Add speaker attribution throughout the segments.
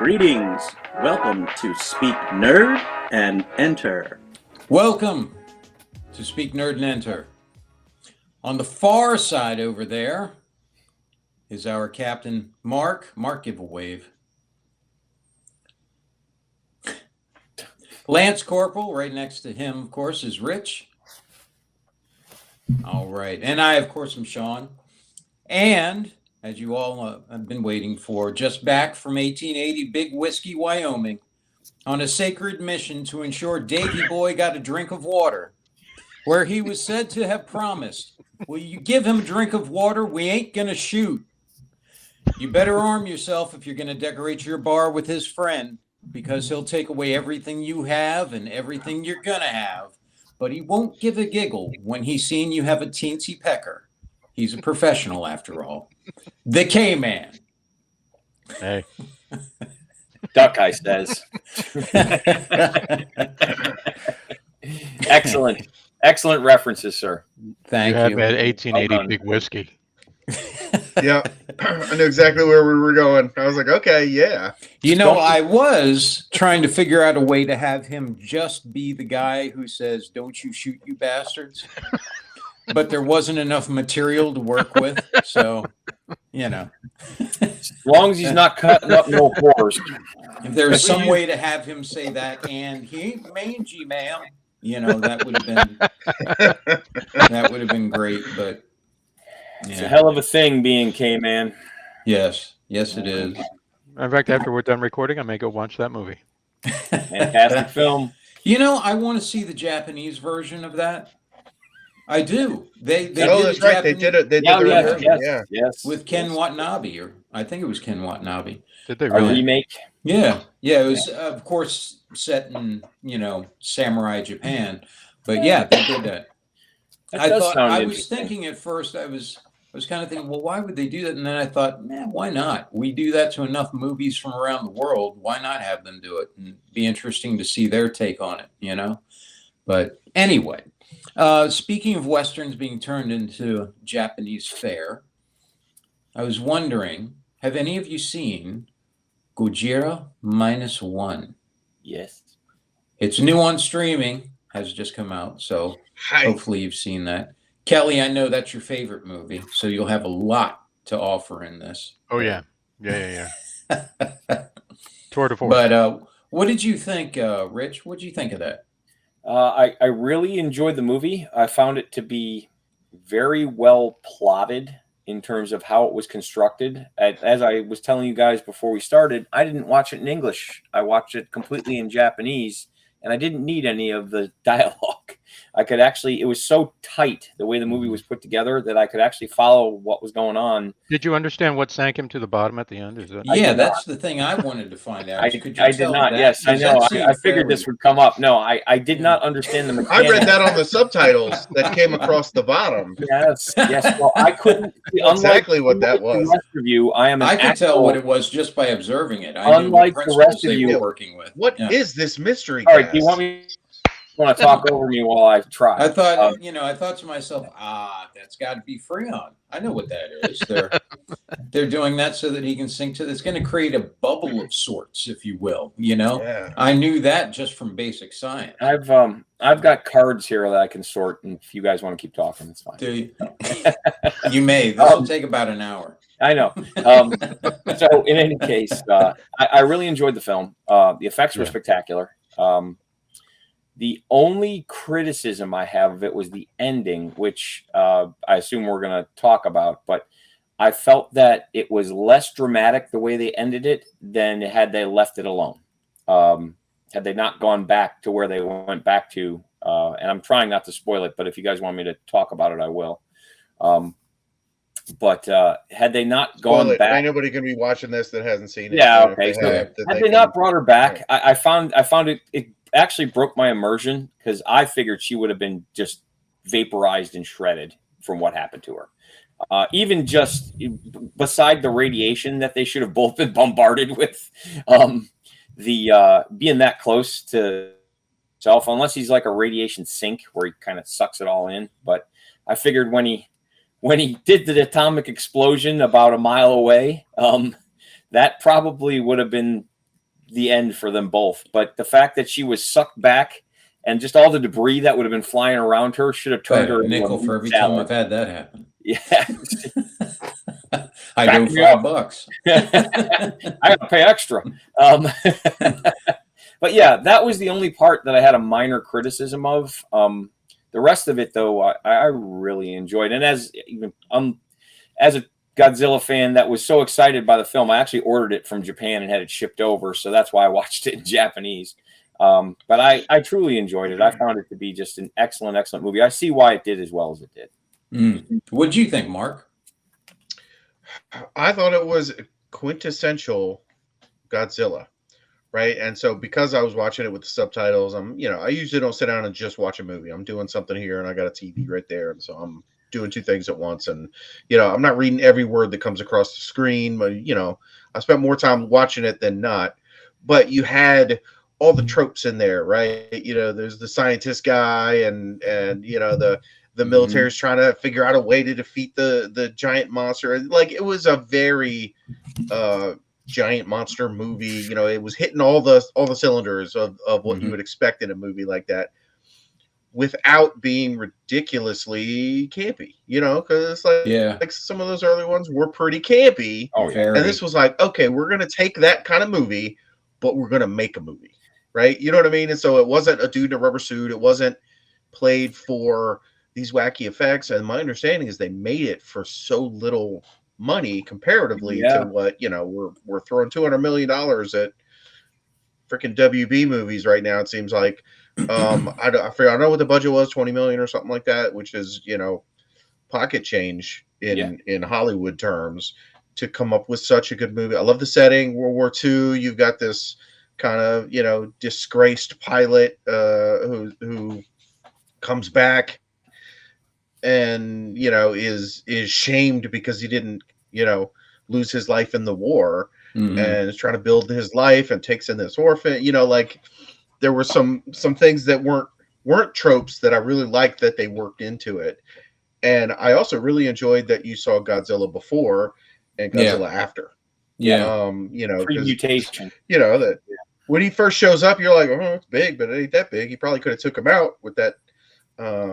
Speaker 1: Greetings. Welcome to Speak Nerd and Enter.
Speaker 2: Welcome to Speak Nerd and Enter. On the far side over there is our Captain Mark. Mark, give a wave. Lance Corporal, right next to him, of course, is Rich. All right. And I, of course, am Sean. And as you all have been waiting for, just back from 1880 Big Whiskey, Wyoming, on a sacred mission to ensure Davy Boy got a drink of water, where he was said to have promised, "Will you give him a drink of water? We ain't going to shoot. You better arm yourself if you're going to decorate your bar with his friend, because he'll take away everything you have and everything you're going to have. But he won't give a giggle when he's seen you have a teensy pecker. He's a professional, after all. The K-Man."
Speaker 3: Hey.
Speaker 4: Duck Eye says. Excellent references, sir.
Speaker 2: Thank
Speaker 3: You have
Speaker 2: you.
Speaker 3: that 1880
Speaker 4: Well done.
Speaker 3: Big Whiskey.
Speaker 5: Yeah, I knew exactly where we were going. I was like, okay, yeah.
Speaker 2: You know, I was trying to figure out a way to have him just be the guy who says, "Don't you shoot, you bastards." But there wasn't enough material to work with. So, you know.
Speaker 4: As long as he's not cutting up no horse.
Speaker 2: If there was some way to have him say that, and he ain't mangy, ma'am, you know, that would have been great. But
Speaker 4: It's a hell of a thing being K-Man.
Speaker 2: yes, it is.
Speaker 3: In fact, after we're done recording, I may go watch that movie.
Speaker 4: Fantastic film.
Speaker 2: You know, I want to see the Japanese version of that. I do. They
Speaker 5: Oh,
Speaker 2: did
Speaker 5: that's
Speaker 2: the
Speaker 5: right. They
Speaker 2: Japanese
Speaker 5: did it. They did their own version. Yeah.
Speaker 4: Yes.
Speaker 2: with Ken Watanabe, or I think it was Ken Watanabe.
Speaker 3: Did they
Speaker 4: A
Speaker 3: really?
Speaker 4: remake.
Speaker 2: Yeah. It was, of course, set in samurai Japan, but yeah, they did that.
Speaker 4: That
Speaker 2: I
Speaker 4: does
Speaker 2: thought
Speaker 4: sound
Speaker 2: I was
Speaker 4: interesting.
Speaker 2: thinking at first, I was kind of thinking, well, why would they do that? And then I thought, man, why not? We do that to enough movies from around the world. Why not have them do it? And be interesting to see their take on it, But anyway, speaking of Westerns being turned into Japanese fare, I was wondering, have any of you seen Godzilla -1?
Speaker 4: Yes.
Speaker 2: It's new on streaming, has just come out, so
Speaker 5: Hi.
Speaker 2: hopefully you've seen that. Kelly, I know that's your favorite movie, so you'll have a lot to offer in this.
Speaker 3: Oh, yeah. Yeah. Tour de force.
Speaker 2: But what did you think, Rich? What did you think of that?
Speaker 4: I really enjoyed the movie. I found it to be very well plotted in terms of how it was constructed. As I was telling you guys before we started, I didn't watch it in English. I watched it completely in Japanese, and I didn't need any of the dialogue. It was so tight, the way the movie was put together, that I could actually follow what was going on.
Speaker 3: Did you understand what sank him to the bottom at the end? Is that?
Speaker 2: Yeah, that's the thing I wanted to find out.
Speaker 4: I
Speaker 2: Could you
Speaker 4: did
Speaker 2: tell
Speaker 4: not.
Speaker 2: that?
Speaker 4: Yes, I
Speaker 2: Because
Speaker 4: know.
Speaker 2: that
Speaker 4: I
Speaker 2: seemed
Speaker 4: figured this
Speaker 2: fairly-
Speaker 4: would come up. No, I did not understand the
Speaker 5: I
Speaker 4: mechanics.
Speaker 5: read that on the subtitles that came across the bottom.
Speaker 4: Yes. Well, I couldn't.
Speaker 5: Exactly what that
Speaker 4: unlike
Speaker 5: was.
Speaker 4: The rest of you, I am.
Speaker 2: I could tell what it was just by observing it. I knew what
Speaker 4: Unlike the
Speaker 2: principles
Speaker 4: rest of
Speaker 2: they
Speaker 4: you-
Speaker 2: were working with.
Speaker 5: What is
Speaker 2: Yeah.
Speaker 5: this mystery?
Speaker 4: All right.
Speaker 5: cast?
Speaker 4: Do you want to talk over me while I try?
Speaker 2: I thought, I thought to myself, that's got to be Freon. I know what that is. They're doing that so that he can sink to. It's going to create a bubble of sorts, if you will.
Speaker 5: Yeah.
Speaker 2: I knew that just from basic science.
Speaker 4: I've got cards here that I can sort, and if you guys want to keep talking, it's fine.
Speaker 2: Do you? You may. This will take about an hour.
Speaker 4: I know. So in any case, I really enjoyed the film. The effects were spectacular. The only criticism I have of it was the ending, which I assume we're going to talk about. But I felt that it was less dramatic the way they ended it than had they left it alone. Had they not gone back to where they went back to, and I'm trying not to spoil it, but if you guys want me to talk about it, I will. But had they not gone back,
Speaker 5: ain't nobody gonna be watching this that hasn't seen it.
Speaker 4: Yeah,
Speaker 5: so if
Speaker 4: okay,
Speaker 5: they
Speaker 4: so
Speaker 5: have,
Speaker 4: had they not brought her back, I found it actually broke my immersion, because I figured she would have been just vaporized and shredded from what happened to her. Even just beside the radiation that they should have both been bombarded with, being that close to self, unless he's like a radiation sink where he kind of sucks it all in. But I figured when he did the atomic explosion about a mile away, that probably would have been the end for them both. But the fact that she was sucked back and just all the debris that would have been flying around her should have turned her
Speaker 2: a nickel
Speaker 4: into a
Speaker 2: for every
Speaker 4: salad.
Speaker 2: time I've had that happen.
Speaker 4: Yeah.
Speaker 2: I
Speaker 4: Back
Speaker 2: do
Speaker 4: me up.
Speaker 2: $5.
Speaker 4: I got to pay extra. But yeah, that was the only part that I had a minor criticism of. The rest of it, though, I really enjoyed. And as a Godzilla fan that was so excited by the film, I actually ordered it from Japan and had it shipped over. So that's why I watched it in Japanese. But I truly enjoyed it. I found it to be just an excellent, excellent movie. I see why it did as well as it did.
Speaker 2: What do you think, Mark?
Speaker 5: I thought it was quintessential Godzilla, right? And so because I was watching it with the subtitles, I usually don't sit down and just watch a movie. I'm doing something here and I got a TV right there. And so I'm doing two things at once. And, I'm not reading every word that comes across the screen, but, I spent more time watching it than not. But you had all the tropes in there, right? There's the scientist guy and the military's trying to figure out a way to defeat the giant monster. Like, it was a very giant monster movie. It was hitting all the cylinders of what you would expect in a movie like that, without being ridiculously campy. Because it's like some of those early ones were pretty campy.
Speaker 4: Oh, yeah.
Speaker 5: And this was like, okay, we're gonna take that kind of movie, but we're gonna make a movie, right? You know what I mean? And so it wasn't a dude in a rubber suit. It wasn't played for these wacky effects. And my understanding is they made it for so little money comparatively to what we're throwing $200 million at freaking WB movies right now. It seems like I forget, I know what the budget was, 20 million or something like that, which is pocket change in Hollywood terms, to come up with such a good movie. I love the setting, World War II. You've got this kind of disgraced pilot who comes back and is shamed because he didn't lose his life in the war, and is trying to build his life and takes in this orphan. Like, there were some things that weren't tropes that I really liked that they worked into it. And I also really enjoyed that you saw Godzilla before and Godzilla after.
Speaker 4: Pre-mutation.
Speaker 5: That when he first shows up, you're like, oh, it's big, but it ain't that big. He probably could have took him out with that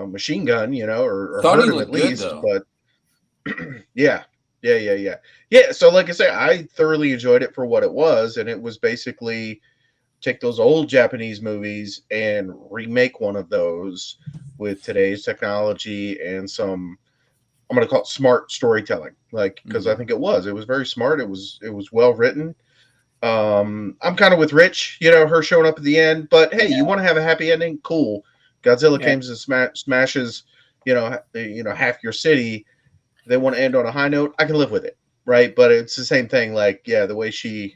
Speaker 5: machine gun, or
Speaker 2: Thought
Speaker 5: hurt
Speaker 2: he
Speaker 5: him
Speaker 2: looked
Speaker 5: at least.
Speaker 2: good,
Speaker 5: But yeah. So like I say, I thoroughly enjoyed it for what it was, and it was basically take those old Japanese movies and remake one of those with today's technology and some, I'm going to call it smart storytelling, because I think it was very smart. It was well written. I'm kind of with Rich, her showing up at the end, but hey, you want to have a happy ending? Cool. Godzilla comes and smashes, half your city. They want to end on a high note. I can live with it. Right. But it's the same thing. Like, the way she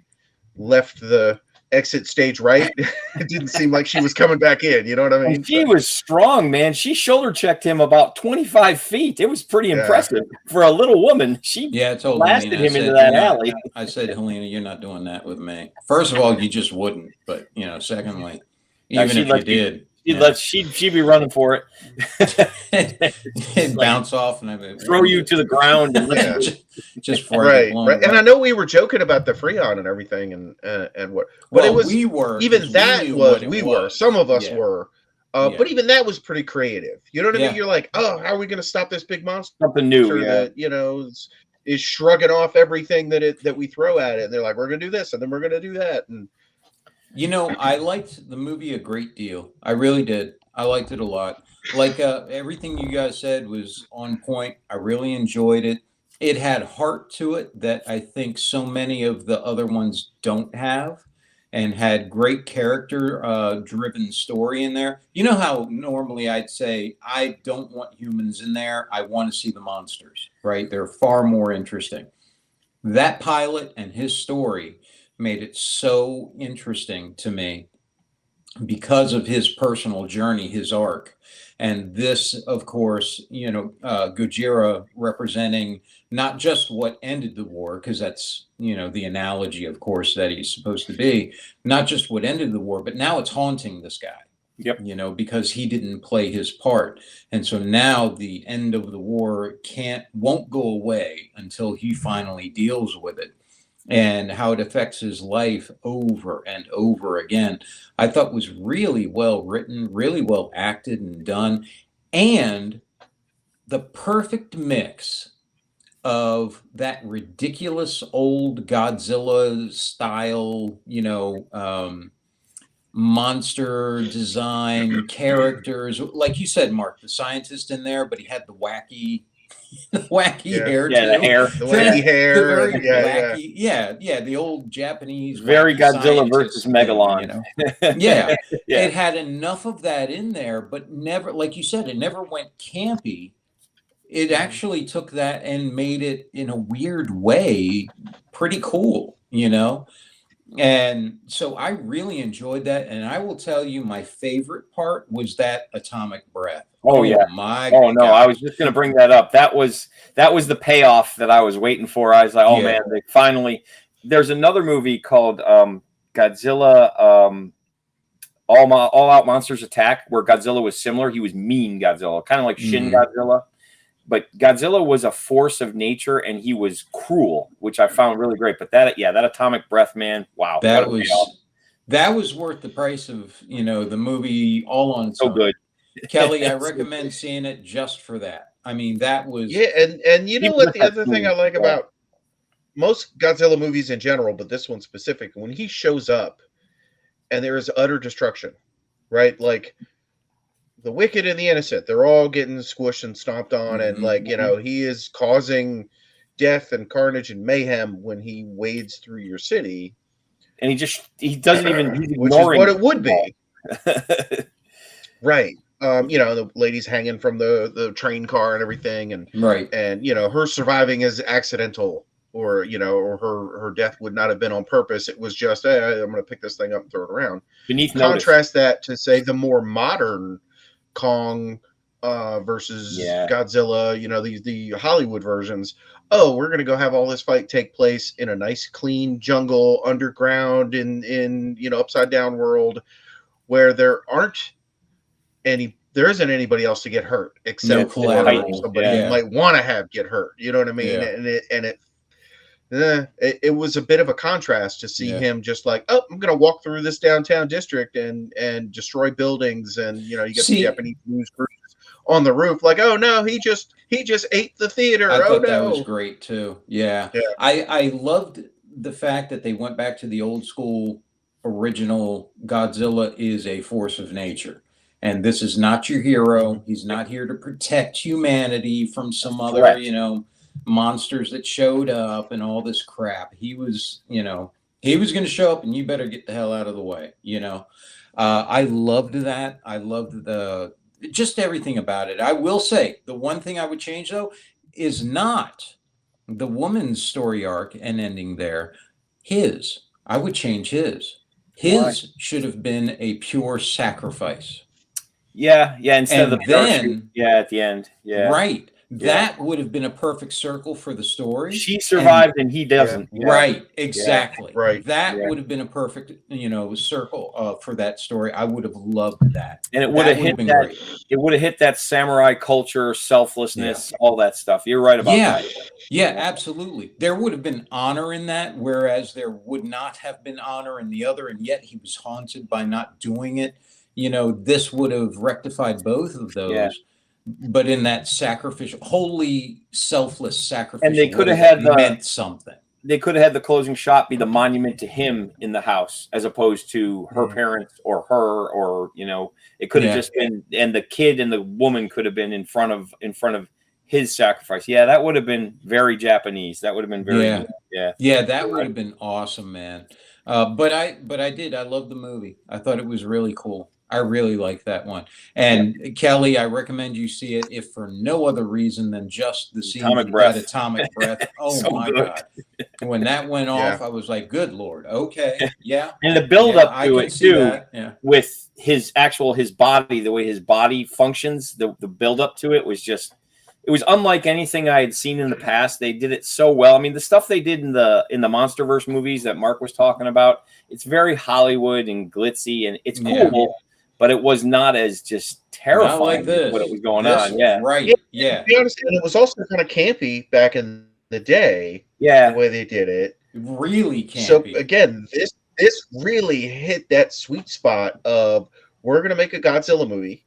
Speaker 5: left the exit stage right, it didn't seem like she was coming back in. You know what I mean?
Speaker 4: And she was strong, man. She shoulder checked him about 25 feet. It was pretty impressive for a little woman. She blasted him into that alley.
Speaker 2: I said, Helena, you're not doing that with me. First of all, you just wouldn't. But, secondly, even if you did.
Speaker 4: She'd be running for
Speaker 2: it. Bounce off and
Speaker 4: throw you to the ground and
Speaker 2: just for
Speaker 5: right. And I know we were joking about the Freon and everything and what, but it was
Speaker 2: we were
Speaker 5: some of us were. But even that was pretty creative. You know what I mean? You're like, oh, how are we going to stop this big monster?
Speaker 4: Something new,
Speaker 5: that is shrugging off everything that we throw at it. And they're like, we're going to do this, and then we're going to do that, and.
Speaker 2: I liked the movie a great deal. I really did. I liked it a lot. Like everything you guys said was on point. I really enjoyed it. It had heart to it that I think so many of the other ones don't have, and had great character driven story in there. You know how normally I'd say, I don't want humans in there. I want to see the monsters, right? They're far more interesting. That pilot and his story made it so interesting to me because of his personal journey, his arc. And this, of course, Gojira representing not just what ended the war, because that's, the analogy, of course, that he's supposed to be, not just what ended the war, but now it's haunting this guy.
Speaker 4: Yep.
Speaker 2: Because he didn't play his part. And so now the end of the war won't go away until he finally deals with it. and how it affects his life over and over again, I thought was really well written, really well acted and done, and the perfect mix of that ridiculous old Godzilla style, monster design characters. Like you said, Mark, the scientist in there, but he had the wacky wacky
Speaker 5: Yeah.
Speaker 2: hair
Speaker 4: Yeah, the
Speaker 2: too.
Speaker 4: hair.
Speaker 5: The wacky hair.
Speaker 2: The very
Speaker 5: and, yeah, yeah.
Speaker 2: wacky, yeah, the old Japanese
Speaker 4: Very
Speaker 2: wacky
Speaker 4: Godzilla
Speaker 2: scientist
Speaker 4: versus
Speaker 2: thing,
Speaker 4: Megalon.
Speaker 2: Yeah,
Speaker 4: Yeah.
Speaker 2: it had enough of that in there, but never, like you said, it never went campy. It actually took that and made it in a weird way pretty cool, And so I really enjoyed that. And I will tell you, my favorite part was that atomic breath.
Speaker 4: Oh, yeah.
Speaker 2: My
Speaker 4: Oh no,
Speaker 2: God.
Speaker 4: I was just going to bring that up. That was the payoff that I was waiting for. I was like, oh
Speaker 2: Yeah.
Speaker 4: man, they finally. There's another movie called Godzilla All Out Monsters Attack, where Godzilla was similar. He was mean Godzilla, kind of like Shin Godzilla. But Godzilla was a force of nature, and he was cruel, which I found really great. But that atomic breath, man, wow,
Speaker 2: That was worth the price of the movie all on its
Speaker 4: so
Speaker 2: own.
Speaker 4: good.
Speaker 2: Kelly, I recommend seeing it just for that. I mean, that was
Speaker 5: and you know what? The other thing I like about most Godzilla movies in general, but this one specific, when he shows up and there is utter destruction, right? Like the wicked and the innocent, they're all getting squished and stomped on, and he is causing death and carnage and mayhem when he wades through your city.
Speaker 4: And he doesn't even, he's
Speaker 5: which is
Speaker 4: ignoring
Speaker 5: what it would be. Right. The lady's hanging from the train car and everything, and
Speaker 2: right.
Speaker 5: And her surviving is accidental, or her death would not have been on purpose. It was just, hey, I'm going to pick this thing up and throw it around.
Speaker 4: Beneath
Speaker 5: Contrast that to, say, the more modern Kong versus Godzilla. The Hollywood versions. Oh, we're going to go have all this fight take place in a nice, clean jungle underground in upside down world where there isn't anybody else to get hurt except for somebody you might want to have get hurt. You know what I mean? Yeah. It was a bit of a contrast to see him just like, oh, I'm going to walk through this downtown district and destroy buildings, and you get the Japanese news crews on the roof, like, oh no, he just ate the theater.
Speaker 2: I thought
Speaker 5: no.
Speaker 2: That was great too. Yeah. I loved the fact that they went back to the old school original Godzilla is a force of nature. And this is not your hero. He's not here to protect humanity from some other, monsters that showed up and all this crap. He was, he was going to show up, and you better get the hell out of the way. I loved that. I loved just everything about it. I will say the one thing I would change though is not the woman's story arc and ending there. I would change his. His should have been a pure sacrifice.
Speaker 4: Yeah, instead of the parachute. At the end. Yeah.
Speaker 2: Right. That would have been a perfect circle for the story.
Speaker 4: She survived and he doesn't.
Speaker 2: Yeah. Right, exactly.
Speaker 5: Yeah. Right.
Speaker 2: That would have been a perfect, circle for that story. I would have loved that.
Speaker 4: And it would have hit that. Great. It would have hit that samurai culture, selflessness, all that stuff. You're right about that.
Speaker 2: Yeah, absolutely. There would have been honor in that, whereas there would not have been honor in the other, and yet he was haunted by not doing it. This would have rectified both of those. Yeah. But in that sacrificial, wholly selfless sacrificial,
Speaker 4: and they could have had
Speaker 2: meant something.
Speaker 4: They could have had the closing shot be the monument to him in the house, as opposed to her parents or her, or it could have just been, and the kid and the woman could have been in front of his sacrifice. Yeah, that would have been very Japanese. That would have been very
Speaker 2: that would have been awesome, man. But I love the movie. I thought it was really cool. I really like that one. And Kelly, I recommend you see it, if for no other reason than just the scene
Speaker 4: atomic breath.
Speaker 2: Oh so my
Speaker 4: good.
Speaker 2: God. When that went off, I was like, good Lord. Okay. Yeah.
Speaker 4: And the build up to it too, with his body, the way his body functions, the build up to it was just, it was unlike anything I had seen in the past. They did it so well. I mean, the stuff they did in the MonsterVerse movies that Mark was talking about, it's very Hollywood and glitzy, and it's cool. But it was not as just terrifying
Speaker 2: like this.
Speaker 4: What it was going on. Yeah.
Speaker 2: Right. Yeah.
Speaker 5: To be honest, and it was also kind of campy back in the day.
Speaker 4: Yeah.
Speaker 5: The way they did it.
Speaker 2: really
Speaker 5: So
Speaker 2: campy.
Speaker 5: again, this really hit that sweet spot of we're gonna make a Godzilla movie,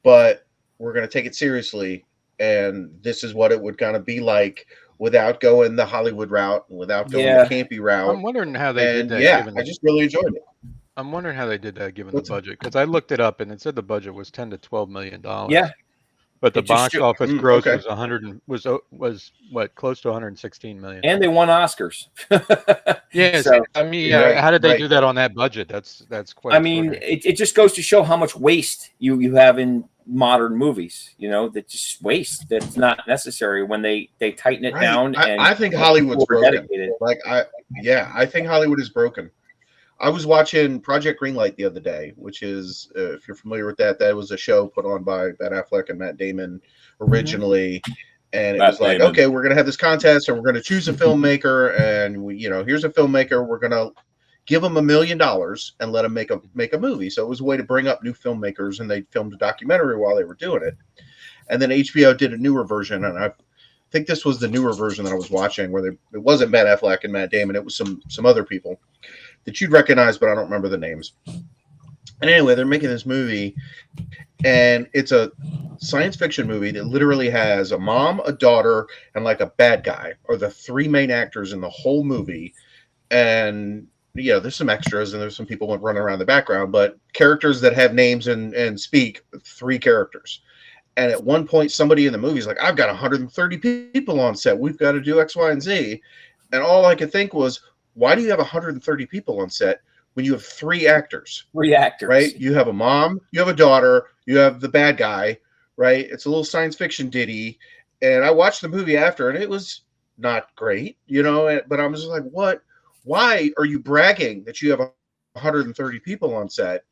Speaker 5: but we're gonna take it seriously, and this is what it would kind of be like without going the Hollywood route and without going the
Speaker 4: Yeah.
Speaker 5: campy route.
Speaker 3: I'm wondering how they did
Speaker 5: And
Speaker 3: that,
Speaker 5: yeah,
Speaker 3: given
Speaker 5: I
Speaker 3: the.
Speaker 5: just really enjoyed it.
Speaker 3: I'm wondering how they did that, given the
Speaker 5: What's
Speaker 3: budget, because I looked it up and it said the budget was $10 to $12 million.
Speaker 4: Yeah.
Speaker 3: But the
Speaker 4: It just
Speaker 3: box office gross
Speaker 5: okay.
Speaker 3: was 100 was what, close to 116 million.
Speaker 4: And they won Oscars.
Speaker 3: Yes,
Speaker 4: So,
Speaker 3: I mean,
Speaker 5: Right,
Speaker 3: how did they
Speaker 5: right.
Speaker 3: do that on that budget? That's quite
Speaker 4: I mean,
Speaker 3: extraordinary.
Speaker 4: it just goes to show how much waste you have in modern movies, that just waste that's not necessary when they tighten it
Speaker 5: Right.
Speaker 4: down. And
Speaker 5: I think Hollywood's
Speaker 4: people are
Speaker 5: broken.
Speaker 4: dedicated.
Speaker 5: I think Hollywood is broken. I was watching Project Greenlight the other day, which is, if you're familiar with that, that was a show put on by Ben Affleck and Matt Damon originally. And it
Speaker 4: Matt
Speaker 5: was like,
Speaker 4: Damon.
Speaker 5: okay, we're going to have this contest and we're going to choose a filmmaker. And here's a filmmaker. We're going to give them $1 million and let them make a movie. So it was a way to bring up new filmmakers, and they filmed a documentary while they were doing it. And then HBO did a newer version, and I think this was the newer version that I was watching, where it wasn't Ben Affleck and Matt Damon. It was some other people that you'd recognize, but I don't remember the names. And anyway, they're making this movie, and it's a science fiction movie that literally has a mom, a daughter, and like a bad guy are the three main actors in the whole movie. And there's some extras and there's some people running around the background, but characters that have names and speak, three characters. And at one point, somebody in the movie is like, I've got 130 people on set. We've got to do X, Y, and Z. And all I could think was, why do you have 130 people on set when you have three actors?
Speaker 4: Three actors.
Speaker 5: Right? You have a mom, you have a daughter, you have the bad guy, right? It's a little science fiction ditty. And I watched the movie after, and it was not great, but I was just like, what? Why are you bragging that you have 130 people on set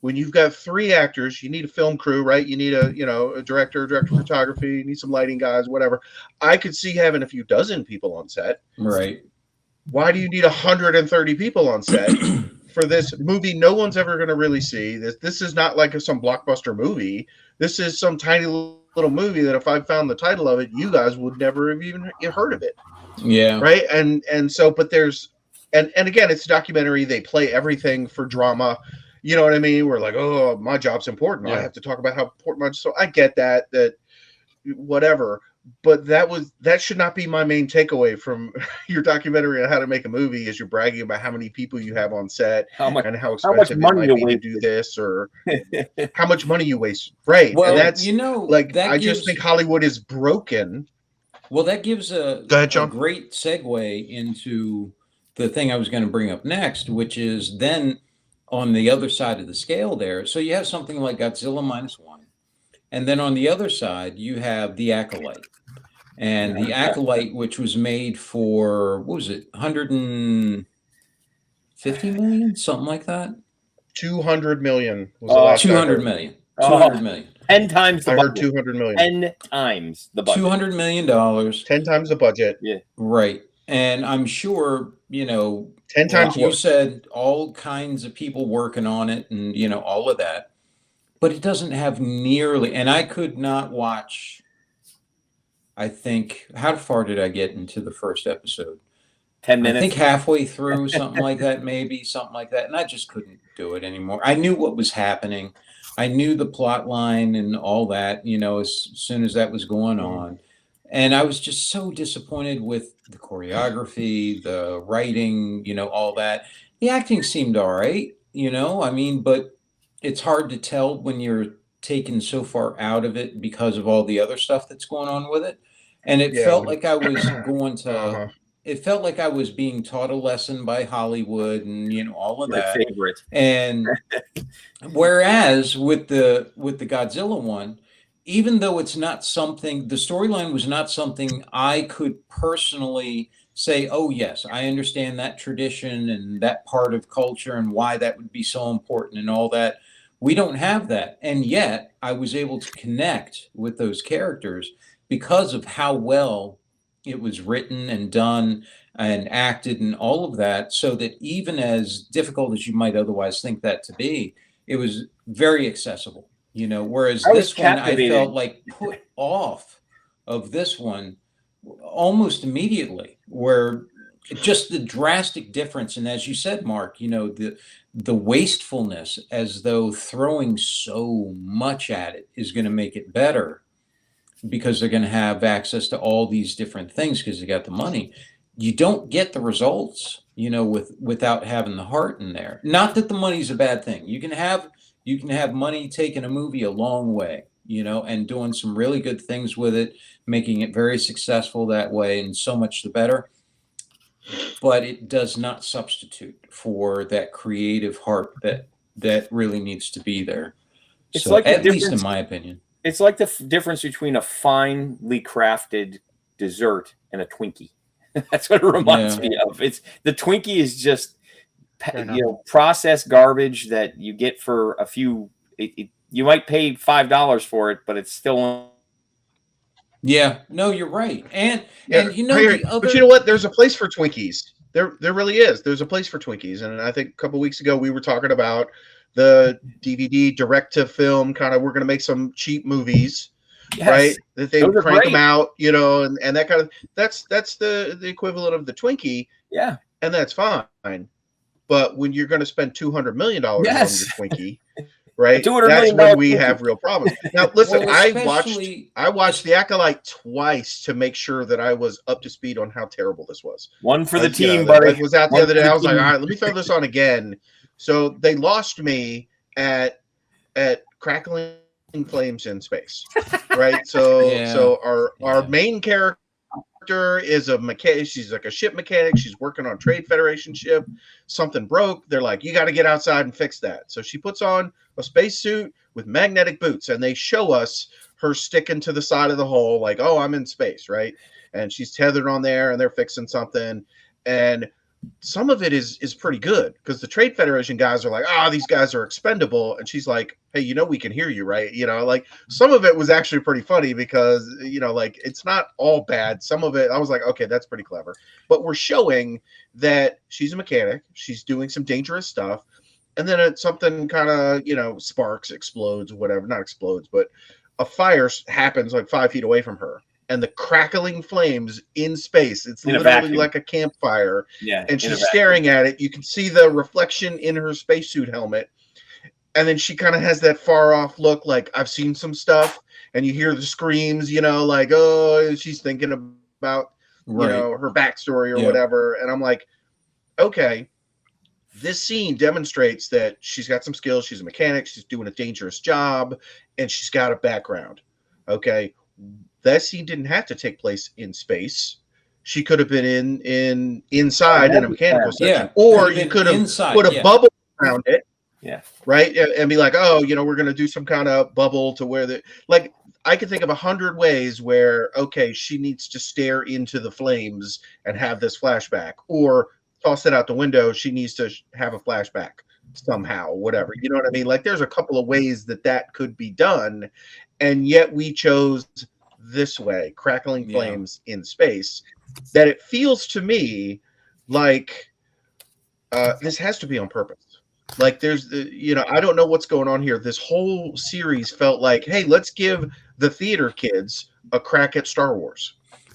Speaker 5: when you've got three actors? You need a film crew, right? You need a director of photography, you need some lighting guys, whatever. I could see having a few dozen people on set.
Speaker 2: Right.
Speaker 5: Why do you need 130 people on set for this movie no one's ever going to really see? This is not like some blockbuster movie. This is some tiny little movie that if I found the title of it, you guys would never have even heard of it.
Speaker 2: Yeah.
Speaker 5: Right. And so, but there's, and again, it's a documentary. They play everything for drama. You know what I mean? We're like, oh, my job's important.
Speaker 3: Yeah.
Speaker 5: I have to talk about how important so I get that whatever. But that should not be my main takeaway from your documentary on how to make a movie, is you're bragging about how many people you have on set and how expensive
Speaker 4: money
Speaker 5: it might be to do this, or how much money you waste. Right.
Speaker 2: Well,
Speaker 5: and that's
Speaker 2: that
Speaker 5: just think Hollywood is broken.
Speaker 2: Well, that gives a great segue into the thing I was going to bring up next, which is then on the other side of the scale there. So you have something like Godzilla -1. And then on the other side, you have the Acolyte. And the Acolyte, which was made for, what was it, 150 million? Something like that?
Speaker 5: 200 million was the last
Speaker 2: 200 million. 200 million.
Speaker 4: 10 times the
Speaker 5: I
Speaker 4: budget.
Speaker 5: heard 200 million.
Speaker 4: 10 times the budget.
Speaker 2: $200 million.
Speaker 5: 10 times the budget.
Speaker 4: Yeah.
Speaker 2: Right. And I'm sure,
Speaker 5: 10 times
Speaker 2: like you
Speaker 5: worse.
Speaker 2: said, all kinds of people working on it and, all of that. But it doesn't have nearly, and I could not watch, I think, how far did I get into the first episode?
Speaker 4: 10 minutes.
Speaker 2: I think halfway through, something like that, maybe something like that. And I just couldn't do it anymore. I knew what was happening. I knew the plot line and all that, as soon as that was going on. And I was just so disappointed with the choreography, the writing, all that. The acting seemed all right, but it's hard to tell when you're taken so far out of it because of all the other stuff that's going on with it. And it felt like I was going to, it felt like I was being taught a lesson by Hollywood and, all of that.
Speaker 4: My favorite.
Speaker 2: And whereas with the Godzilla one, even though it's not something, the storyline was not something I could personally say, oh, yes, I understand that tradition and that part of culture and why that would be so important and all that. We don't have that. And yet I was able to connect with those characters because of how well it was written and done and acted and all of that, so that even as difficult as you might otherwise think that to be, it was very accessible, whereas this one I felt like put off of this one almost immediately, where just the drastic difference. And as you said, Mark, the wastefulness, as though throwing so much at it is going to make it better because they're going to have access to all these different things because they got the money. You don't get the results, without having the heart in there. Not that the money's a bad thing. You can have money taking a movie a long way, and doing some really good things with it, making it very successful that way, and so much the better. But it does not substitute for that creative heart that really needs to be there.
Speaker 4: It's
Speaker 2: So,
Speaker 4: like the
Speaker 2: at least in
Speaker 4: difference.
Speaker 2: my opinion.
Speaker 4: It's like the difference between a finely crafted dessert and a Twinkie. That's what it reminds me of. It's the Twinkie is just processed garbage that you get for a few. You might pay $5 for it, but it's still.
Speaker 2: Yeah, no, you're right. And
Speaker 5: But you know what? There's a place for Twinkies. There really is. There's a place for Twinkies, and I think a couple weeks ago we were talking about the DVD direct to film kind of. We're going to make some cheap movies. Yes. Right, that they crank them out, and that kind of that's the equivalent of the Twinkie, and that's fine. But when you're going to spend $200 million on your Twinkie, right, that's when we have real problems. Now, listen, I watched The Acolyte twice to make sure that I was up to speed on how terrible this was.
Speaker 4: One for the team, buddy.
Speaker 5: I was out the other day. I was like, all right, let me throw this on again. So they lost me at crackling flames in space, right? So our main character is a mechanic. She's like a ship mechanic. She's working on Trade Federation ship. Something broke. They're like, you got to get outside and fix that. So she puts on a spacesuit with magnetic boots, and they show us her sticking to the side of the hull, like, oh, I'm in space, right? And she's tethered on there, and they're fixing something, and some of it is pretty good because the Trade Federation guys are like, these guys are expendable. And she's like, hey, we can hear you, right? Like some of it was actually pretty funny because, like it's not all bad. Some of it, I was like, okay, that's pretty clever. But we're showing that she's a mechanic. She's doing some dangerous stuff. And then something kind of, sparks, explodes, whatever, not explodes, but a fire happens like 5 feet away from her. And the crackling flames in space. It's literally like a campfire. Yeah. And she's staring at it. You can see the reflection in her spacesuit helmet. And then she kind of has that far off look like I've seen some stuff. And you hear the screams, like, oh, she's thinking about, her backstory or whatever. And I'm like, okay, this scene demonstrates that she's got some skills. She's a mechanic. She's doing a dangerous job. And she's got a background. Okay. That scene didn't have to take place in space. She could have been inside in a mechanical section, or you could have put a bubble around it, right, and be like, oh, we're going to do some kind of bubble to where I could think of 100 ways where she needs to stare into the flames and have this flashback, or toss it out the window. She needs to have a flashback somehow, whatever. You know what I mean? Like, there's a couple of ways that could be done, and yet we chose this way, crackling flames in space, that it feels to me like this has to be on purpose. Like there's I don't know what's going on here. This whole series felt like, hey, let's give the theater kids a crack at Star Wars.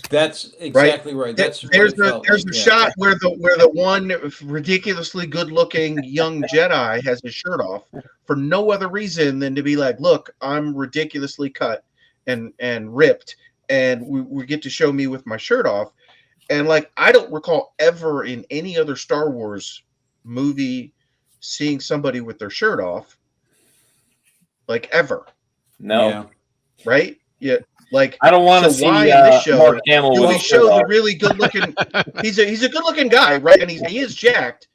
Speaker 2: That's exactly right. That's
Speaker 5: there's a shot where the one ridiculously good looking young Jedi has his shirt off for no other reason than to be like, look, I'm ridiculously cut and ripped, and we get to show me with my shirt off. And like, I don't recall ever in any other Star Wars movie seeing somebody with their shirt off, like, ever.
Speaker 4: No.
Speaker 5: Right? Yeah. Like,
Speaker 4: I don't want to see
Speaker 5: why in this show
Speaker 4: Mark Hamill
Speaker 5: do we show the really good looking he's a good looking guy, right? And he is jacked,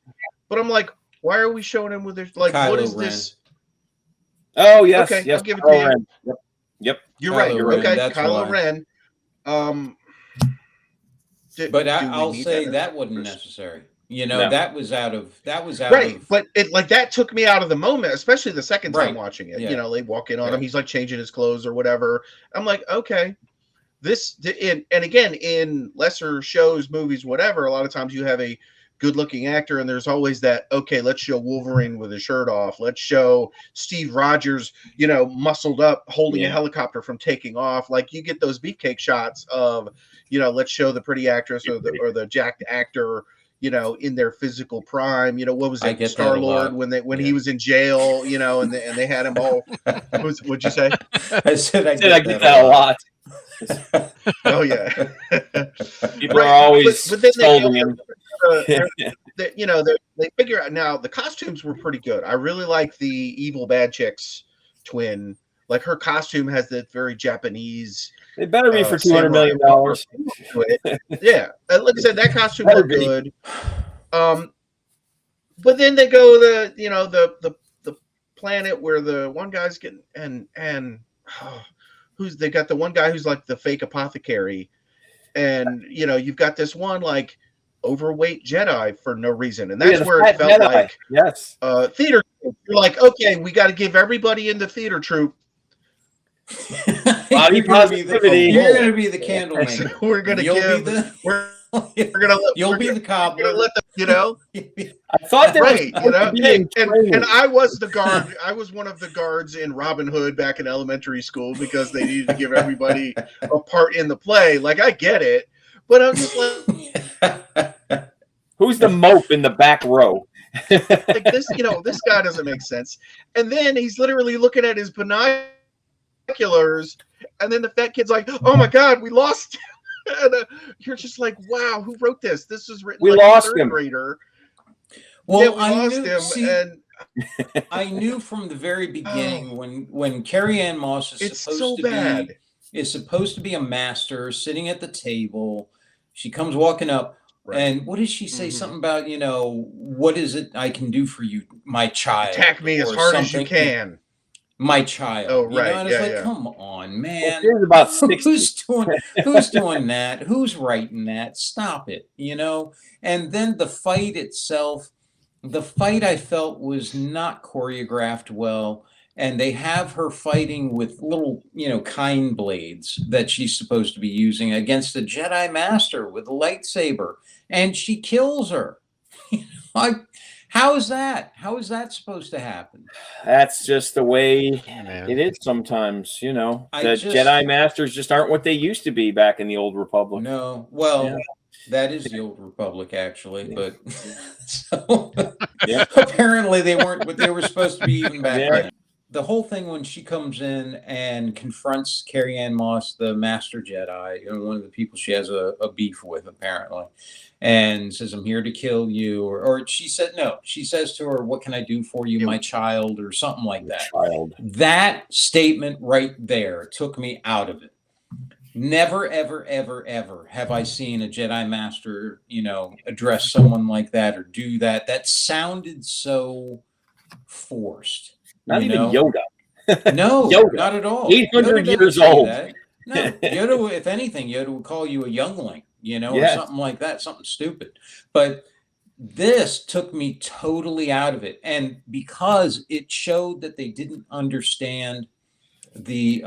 Speaker 5: but I'm like, why are we showing him with their, like,
Speaker 2: Kylo
Speaker 5: what is
Speaker 2: Ren.
Speaker 5: this?
Speaker 4: Oh yes,
Speaker 5: Okay,
Speaker 4: yes,
Speaker 5: I'll give it to you.
Speaker 4: Yep.
Speaker 5: You're
Speaker 2: Kylo
Speaker 5: right.
Speaker 2: Ren,
Speaker 5: Okay,
Speaker 2: that's
Speaker 5: Kylo
Speaker 2: why.
Speaker 5: Ren.
Speaker 2: But I'll say that wasn't necessary.
Speaker 4: No.
Speaker 2: That was out of
Speaker 5: Right, but it, like, that took me out of the moment, especially the second time
Speaker 2: Right.
Speaker 5: watching it.
Speaker 2: Yeah.
Speaker 5: They walk in on
Speaker 2: Yeah.
Speaker 5: him, he's like changing his clothes or whatever. I'm like, okay, and again, in lesser shows, movies, whatever, a lot of times you have a good looking actor, and there's always that, okay, let's show Wolverine with his shirt off, let's show Steve Rogers, muscled up holding a helicopter from taking off. Like, you get those beefcake shots of, let's show the pretty actress or the jacked actor, in their physical prime. What was it, Star-Lord, when he was in jail, and they had him all. What'd you say?
Speaker 2: I said I
Speaker 4: get that a lot.
Speaker 5: Oh yeah.
Speaker 4: People are always
Speaker 5: but then
Speaker 4: scolding him.
Speaker 5: They figure out now the costumes were pretty good. I really like the evil bad chick's twin. Like, her costume has that very Japanese.
Speaker 4: It better be for $200 million.
Speaker 5: Yeah, like I said, that costume looked good. But then they go the planet where the one guy's getting they got the one guy who's like the fake apothecary, and you've got this one like overweight Jedi for no reason, and that's where it felt Jedi. Like theater. You're like, okay, we got to give everybody in the theater troupe
Speaker 4: body positivity.
Speaker 2: You're going to be the candle maker.
Speaker 5: So we're going to give.
Speaker 2: You'll be the cobbler.
Speaker 5: Let them,
Speaker 4: I thought that
Speaker 5: right, and I was the guard. I was one of the guards in Robin Hood back in elementary school because they needed to give everybody a part in the play. Like, I get it, but I'm just like,
Speaker 4: who's the mope in the back row?
Speaker 5: Like, this, this guy doesn't make sense. And then he's literally looking at his binoculars, and then the fat kid's like, "Oh my God, we lost." And you're just like, wow, who wrote this? This was written
Speaker 4: we
Speaker 5: like
Speaker 4: lost
Speaker 5: a third
Speaker 4: him.
Speaker 5: Grader.
Speaker 2: Well,
Speaker 5: yeah, we lost him, and
Speaker 2: I knew from the very beginning when Carrie Ann Moss is supposed to be a master sitting at the table. She comes walking up, and what does she say? Something about, what is it I can do for you, my child?
Speaker 5: Attack me as hard as you can.
Speaker 2: My child.
Speaker 5: Oh, right.
Speaker 2: And it's come on, man.
Speaker 4: Well, about
Speaker 2: who's doing that? Who's writing that? Stop it, And then the fight itself, I felt was not choreographed well. And they have her fighting with little, kind blades that she's supposed to be using against a Jedi Master with a lightsaber. And she kills her. How is that? How is that supposed to happen?
Speaker 4: That's just the way it is sometimes, Jedi Masters just aren't what they used to be back in the Old Republic.
Speaker 2: No, well, that is the Old Republic, actually, but so apparently they weren't what they were supposed to be even back then. The whole thing when she comes in and confronts Carrie Ann Moss, the Master Jedi, one of the people she has a beef with, apparently, and says, "I'm here to kill you," or she said, no, she says to her, "What can I do for you, my child?" or something like that. That statement right there took me out of it. Never, ever, ever, ever have I seen a Jedi Master, address someone like that or do that. That sounded so forced.
Speaker 4: Not even Yoda.
Speaker 2: No,
Speaker 4: Yoda.
Speaker 2: Not at all.
Speaker 4: 800 years old.
Speaker 2: No, Yoda, if anything, Yoda would call you a youngling, or something like that, something stupid. But this took me totally out of it. And because it showed that they didn't understand the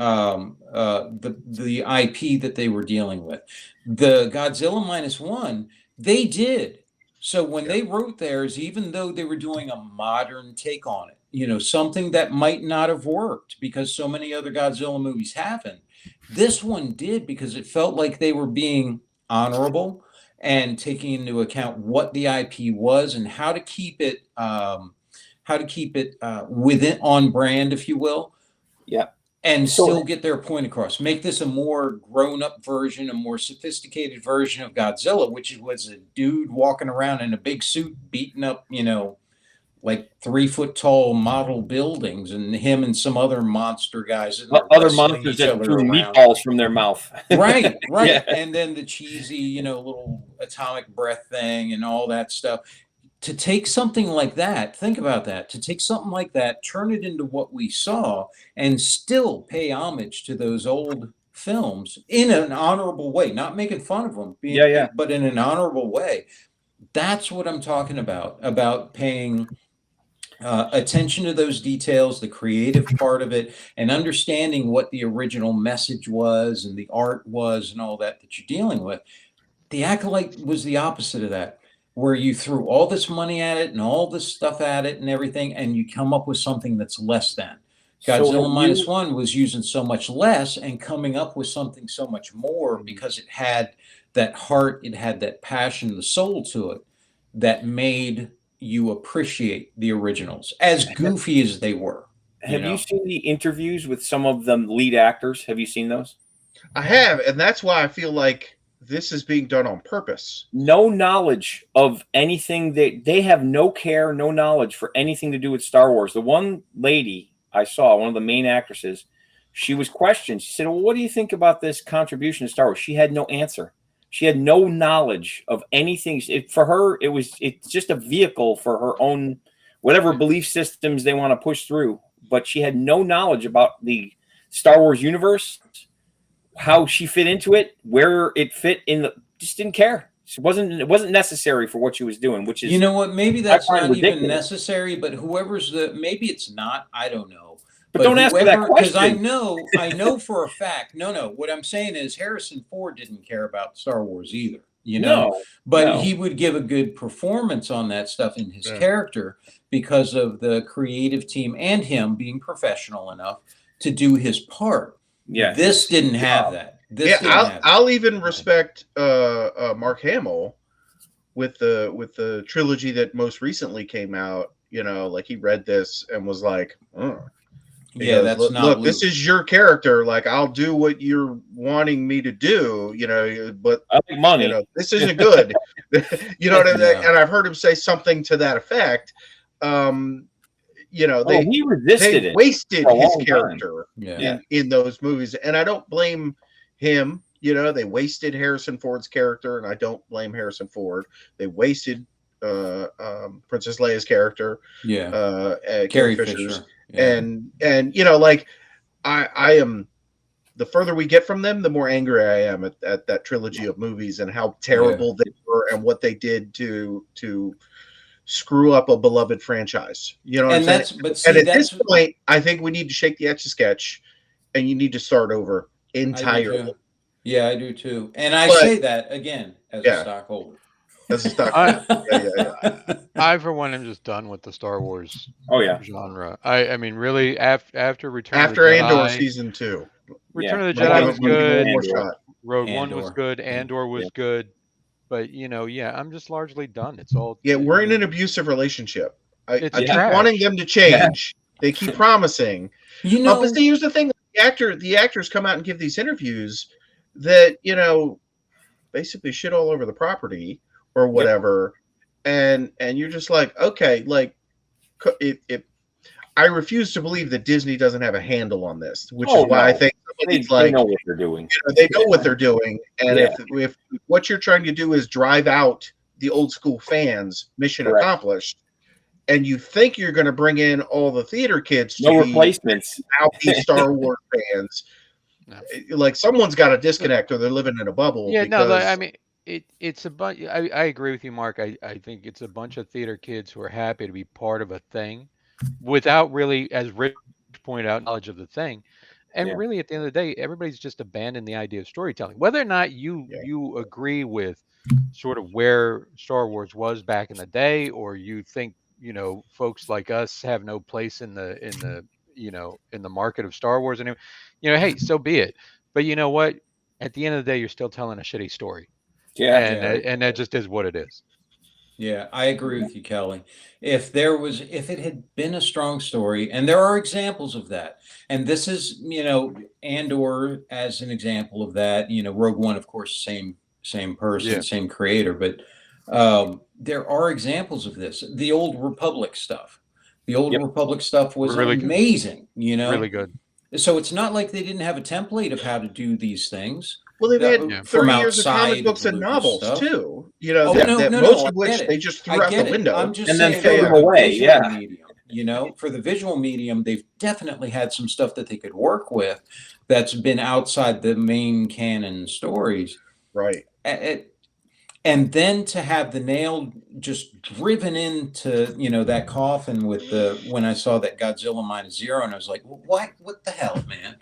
Speaker 2: IP that they were dealing with. The Godzilla -1, they did. So when they wrote theirs, even though they were doing a modern take on it, something that might not have worked because so many other Godzilla movies haven't, this one did because it felt like they were being honorable and taking into account what the IP was and how to keep it within on brand, if you will.
Speaker 4: Yeah.
Speaker 2: And still get their point across. Make this a more grown-up version, a more sophisticated version of Godzilla, which was a dude walking around in a big suit beating up, like 3-foot-tall model buildings, and him and some other monster guys.
Speaker 4: Other monsters that threw meatballs from their mouth.
Speaker 2: Right. Yeah. And then the cheesy, little atomic breath thing and all that stuff. To take something like that, think about that, to take something like that, turn it into what we saw, and still pay homage to those old films in an honorable way, not making fun of them, but in an honorable way. That's what I'm talking about paying attention to those details, the creative part of it, and understanding what the original message was and the art was and all that you're dealing with. The Acolyte was the opposite of that. where you threw all this money at it and all this stuff at it and everything, and you come up with something that's less than. Godzilla Minus One was using so much less and coming up with something so much more because it had that heart, it had that passion, the soul to it that made you appreciate the originals, as goofy as they were.
Speaker 4: Have you seen the interviews with some of the lead actors? Have you seen those?
Speaker 5: I have, and that's why I feel like this is being done on purpose.
Speaker 4: No knowledge of anything. They have no care, no knowledge for anything to do with Star Wars. The one lady I saw, one of the main actresses, she was questioned. She said, well, what do you think about this contribution to Star Wars? She had no answer. She had no knowledge of anything. For her, it's just a vehicle for her own, whatever belief systems they want to push through. But she had no knowledge about the Star Wars universe, how she fit into it, where it fit in the, just didn't care. It wasn't necessary for what she was doing, which is,
Speaker 2: you know what, maybe that's not
Speaker 4: ridiculous.
Speaker 2: even necessary, but whoever's maybe it's not, I don't know.
Speaker 4: But don't ask me that question.
Speaker 2: Because I know for a fact, no, what I'm saying is Harrison Ford didn't care about Star Wars either, but he would give a good performance on that stuff in his character because of the creative team and him being professional enough to do his part.
Speaker 4: Yeah,
Speaker 2: this didn't have that.
Speaker 5: I'll even respect Mark Hamill with the trilogy that most recently came out. Like he read this and was like, look, this is your character. Like, I'll do what you're wanting me to do, but
Speaker 4: I like money.
Speaker 5: This isn't good. You know what I mean? And I've heard him say something to that effect.
Speaker 4: He resisted
Speaker 5: they
Speaker 4: it.
Speaker 5: Wasted his character in those movies. And I don't blame him. They wasted Harrison Ford's character, and I don't blame Harrison Ford. They wasted Princess Leia's character.
Speaker 2: Carrie Fisher.
Speaker 5: And like I am, the further we get from them, the more angry I am at that trilogy of movies and how terrible they were and what they did to screw up a beloved franchise. And at this point, I think we need to shake the Etch-a-Sketch, and you need to start over entirely.
Speaker 2: I do too. And I say that again as a stockholder.
Speaker 3: I for one am just done with the Star Wars genre. I mean, really, after Return of the Jedi,
Speaker 5: Andor season 2,
Speaker 3: Return of the Jedi was good. Rogue
Speaker 2: Andor.
Speaker 3: One was good. Andor was good. But I'm just largely done. It's all
Speaker 5: we're in an abusive relationship. I keep wanting them to change. They keep promising. But see, here's the thing: the actors come out and give these interviews that basically shit all over the property or whatever, and you're just like, okay, like I refuse to believe that Disney doesn't have a handle on this, which is why I think
Speaker 4: they know what they're doing.
Speaker 5: They know what they're doing, and if what you're trying to do is drive out the old school fans, mission accomplished. And you think you're going to bring in all the theater kids to
Speaker 4: replacements,
Speaker 5: now be Star Wars fans. No. Like someone's got to disconnect, or they're living in a bubble.
Speaker 3: I mean, it's a bunch. I agree with you, Mark. I think it's a bunch of theater kids who are happy to be part of a thing, without really, as Rich pointed out, knowledge of the thing. And really, at the end of the day, everybody's just abandoned the idea of storytelling. Whether or not you agree with sort of where Star Wars was back in the day, or you think folks like us have no place in the market of Star Wars, and hey, so be it. But you know what? At the end of the day, you're still telling a shitty story. And that just is what it is.
Speaker 2: Yeah, I agree with you, Kelly. If it had been a strong story, and there are examples of that, and this is, Andor as an example of that, Rogue One, of course, same person, same creator, but there are examples of this. The Old Republic stuff. The Old Republic stuff was really amazing,
Speaker 3: Really good.
Speaker 2: So it's not like they didn't have a template of how to do these things.
Speaker 5: Well, they've had 30 years of comic books and novels
Speaker 2: stuff.
Speaker 5: Too. Most of which they just threw out the window.
Speaker 2: I'm just
Speaker 4: and
Speaker 2: saying
Speaker 4: then threw them away.
Speaker 2: Medium, for the visual medium, they've definitely had some stuff that they could work with that's been outside the main canon stories.
Speaker 5: Right.
Speaker 2: And then to have the nail just driven into, that coffin with when I saw that Godzilla Minus Zero, and I was like, what the hell, man?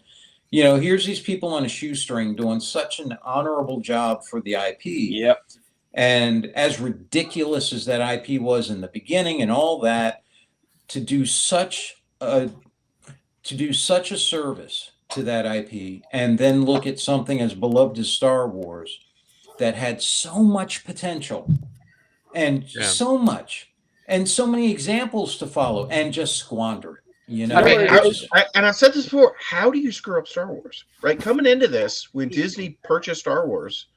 Speaker 2: Here's these people on a shoestring doing such an honorable job for the IP.
Speaker 4: Yep.
Speaker 2: And as ridiculous as that IP was in the beginning and all that, to do such a service to that IP and then look at something as beloved as Star Wars that had so much potential and
Speaker 3: Yeah.
Speaker 2: so much and so many examples to follow and just squander it. You know,
Speaker 3: I mean,
Speaker 5: and I've said this before. How do you screw up Star Wars? Right, coming into this, when Disney purchased Star Wars,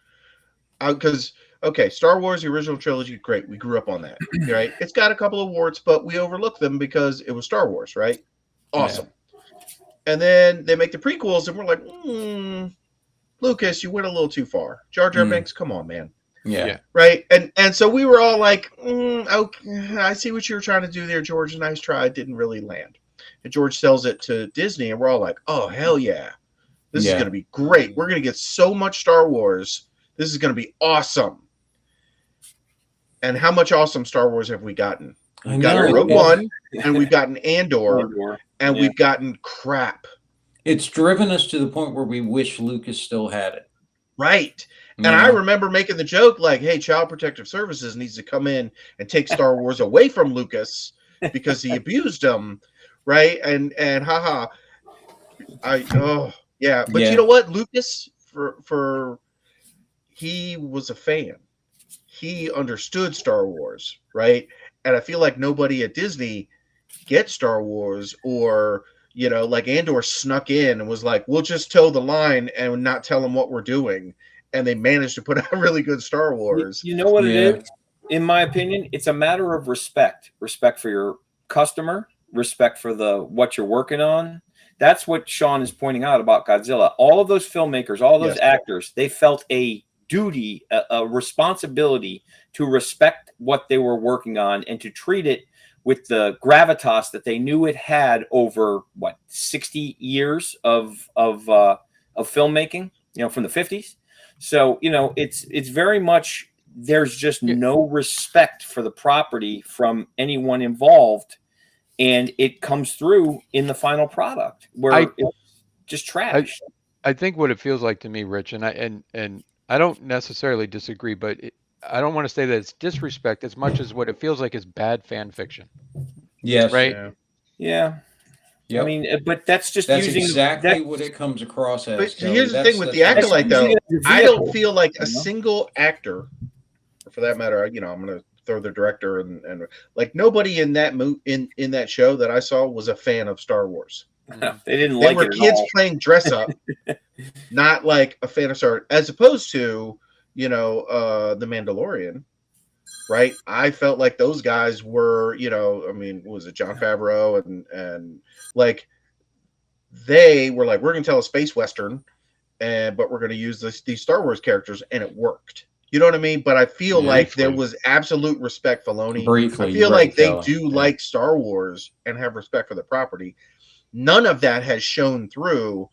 Speaker 5: because okay, Star Wars, the original trilogy, great. We grew up on that, right? It's got a couple of warts, but we overlooked them because it was Star Wars, right? Awesome. And then they make the prequels, and we're like, Lucas, you went a little too far. Jar Jar Binks, come on, man.
Speaker 2: Yeah.
Speaker 5: Right. And so we were all like, okay, I see what you were trying to do there, George. Nice try. It didn't really land. And George sells it to Disney, and we're all like, oh, hell yeah. This is going to be great. We're going to get so much Star Wars. This is going to be awesome. And how much awesome Star Wars have we gotten? We've gotten Rogue One, and we've gotten Andor, and we've gotten crap.
Speaker 2: It's driven us to the point where we wish Lucas still had it.
Speaker 5: Right. And I remember making the joke like, hey, Child Protective Services needs to come in and take Star Wars away from Lucas because he abused him. Right. And haha. But you know what? Lucas, for he was a fan. He understood Star Wars. Right. And I feel like nobody at Disney gets Star Wars, or like Andor snuck in and was like, we'll just toe the line and not tell them what we're doing. And they managed to put out really good Star Wars.
Speaker 4: You know what it is? In my opinion, it's a matter of respect. Respect for your customer, respect for what you're working on. That's what Sean is pointing out about Godzilla. All of those filmmakers, all those actors, they felt a duty, a responsibility to respect what they were working on and to treat it with the gravitas that they knew it had over 60 years of filmmaking, from the 50s. So, it's very much, there's just no respect for the property from anyone involved. And it comes through in the final product where it's just trash.
Speaker 3: I think what it feels like to me, Rich, and I don't necessarily disagree, but I don't want to say that it's disrespect as much as what it feels like is bad fan fiction.
Speaker 2: Yes.
Speaker 3: Right.
Speaker 4: Yeah.
Speaker 2: Yep.
Speaker 4: I mean, but that's using
Speaker 2: exactly what it comes across as.
Speaker 5: But here's the thing with the Acolyte, though. I don't feel like a single actor, or for that matter, I'm going to throw the director and like nobody in that in that show that I saw was a fan of Star Wars.
Speaker 4: They were kids playing dress up, not like a fan of Star Wars, as opposed to the Mandalorian. Right, I felt like those guys were, was it Jon Favreau and like they were like, we're going to tell a space western, but we're going to use these Star Wars characters, and it worked. You know what I mean? But I feel like there was absolute respect, Filoni. I feel like they do like Star Wars and have respect for the property. None of that has shown through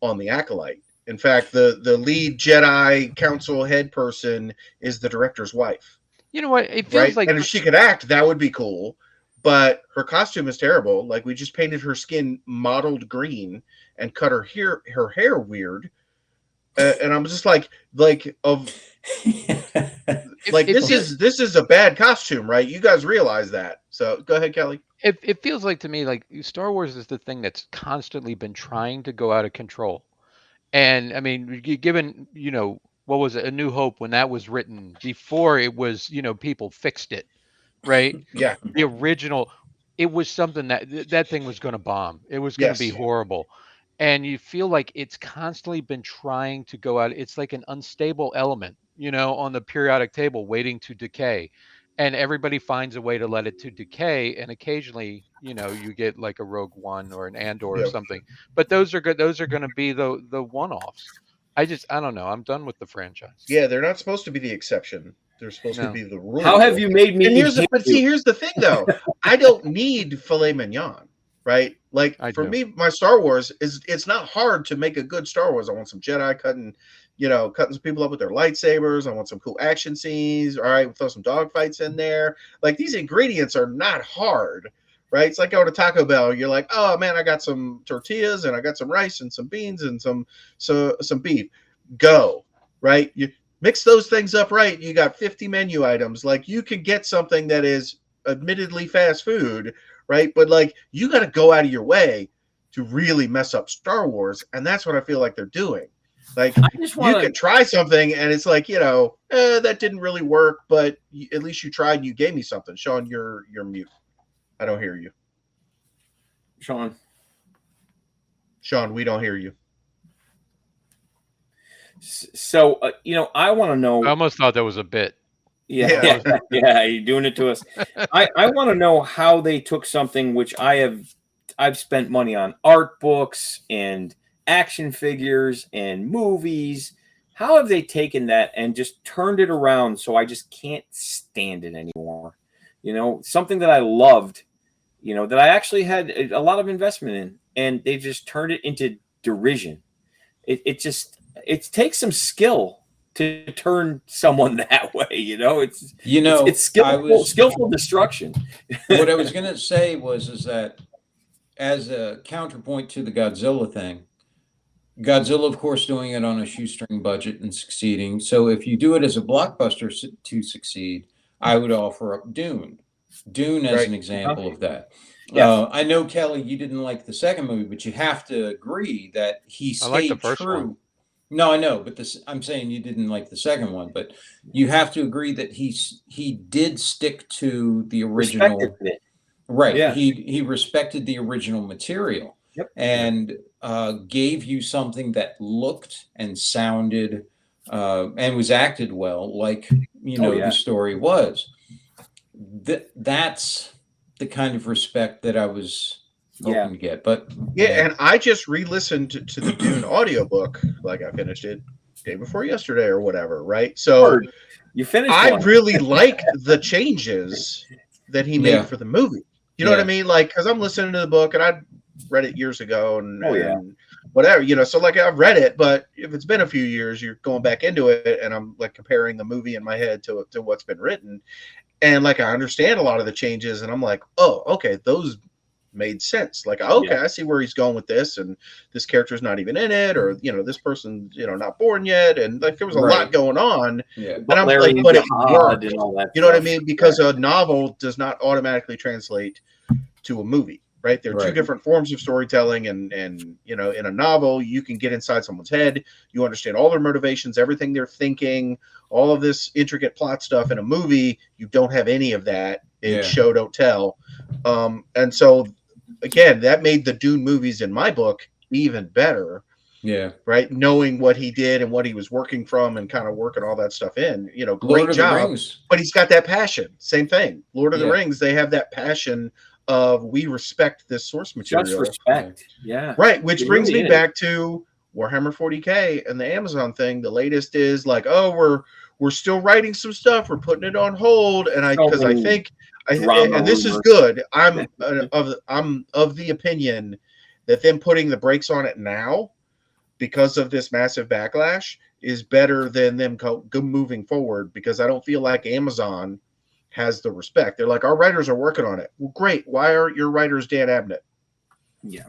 Speaker 4: on the Acolyte. In fact, the lead Jedi Council head person is the director's wife.
Speaker 3: You know what? It feels like,
Speaker 5: and if she could act, that would be cool. But her costume is terrible. Like, we just painted her skin mottled green and cut her hair weird. And I'm just like this is a bad costume, right? You guys realize that. So go ahead, Kelly.
Speaker 3: It feels like to me like Star Wars is the thing that's constantly been trying to go out of control. And I mean, given, what was it, A New Hope, when that was written, before it was, people fixed it, right?
Speaker 5: Yeah.
Speaker 3: The original, it was something that thing was going to bomb. It was going to be horrible. And you feel like it's constantly been trying to go out. It's like an unstable element, on the periodic table waiting to decay. And everybody finds a way to let it to decay. And occasionally, you get like a Rogue One or an Andor or something. But those are good. Those are going to be the one-offs. I don't know. I'm done with the franchise.
Speaker 5: Yeah, they're not supposed to be the exception. They're supposed to be the rule.
Speaker 4: How have you made me?
Speaker 5: And here's the thing, though. I don't need filet mignon, right? Like, for me, my Star Wars it's not hard to make a good Star Wars. I want some Jedi cutting some people up with their lightsabers. I want some cool action scenes. All right, we'll throw some dogfights in there. Like, these ingredients are not hard, right? It's like going to Taco Bell. You're like, oh man, I got some tortillas and I got some rice and some beans and some beef. Go, right? Mix those things up right. You got 50 menu items. Like, you could get something that is admittedly fast food, right? But like, you got to go out of your way to really mess up Star Wars, and that's what I feel like they're doing. Like, you could try something, and it's like, that didn't really work, but at least you tried and you gave me something. Sean, you're mute. I don't hear you.
Speaker 4: Sean,
Speaker 5: we don't hear you.
Speaker 4: So, I want to know.
Speaker 3: I almost thought that was a bit.
Speaker 4: Yeah, you're doing it to us. I want to know how they took something which I've spent money on, art books and action figures and movies. How have they taken that and just turned it around so I just can't stand it anymore? Something that I loved, that I actually had a lot of investment in, and they just turned it into derision. It takes some skill to turn someone that way, it's skillful destruction.
Speaker 2: What I was going to say is that as a counterpoint to the Godzilla thing, Godzilla, of course, doing it on a shoestring budget and succeeding. So if you do it as a blockbuster to succeed, I would offer up Dune as an example of that. Yes. I know, Kelly, you didn't like the second movie, but you have to agree that he stayed true. One. No, I know, but I'm saying you didn't like the second one, but you have to agree that he did stick to the original. Right. Yeah. He respected the original material. Yep. And gave you something that looked and sounded and was acted well, like the story was. That's the kind of respect that I was hoping to get. But
Speaker 5: and I just re-listened to the Dune audiobook, like I finished it day before yesterday or whatever, right? So
Speaker 4: you finished.
Speaker 5: I really like the changes that he made for the movie. You know what I mean? Like, because I'm listening to the book and I read it years ago and whatever, so like I've read it, but if it's been a few years, you're going back into it and I'm like comparing the movie in my head to what's been written, and like I understand a lot of the changes and I'm like, oh, okay, those made sense. Like, okay, I see where he's going with this, and this character's not even in it, or this person's not born yet, and like there was a lot going on. And I'm like, but it worked. You know what I mean? Because a novel does not automatically translate to a movie. Right. There are two different forms of storytelling. And in a novel, you can get inside someone's head. You understand all their motivations, everything they're thinking, all of this intricate plot stuff. In a movie, you don't have any of that. It's show, don't tell. And so, again, that made the Dune movies in my book even better.
Speaker 2: Yeah.
Speaker 5: Right. Knowing what he did and what he was working from and kind of working all that stuff in, great job. But he's got that passion. Same thing. Lord of the Rings, they have that passion of we respect this source material.
Speaker 4: Just respect. Yeah.
Speaker 5: Right. Which brings me back to Warhammer 40K and the Amazon thing. The latest is like, oh, we're still writing some stuff. We're putting it on hold. And I think and this is good. I'm of the opinion that them putting the brakes on it now because of this massive backlash is better than them moving forward, because I don't feel like Amazon has the respect. They're like, our writers are working on it. Well, great. Why aren't your writers Dan Abnett?
Speaker 4: Yeah.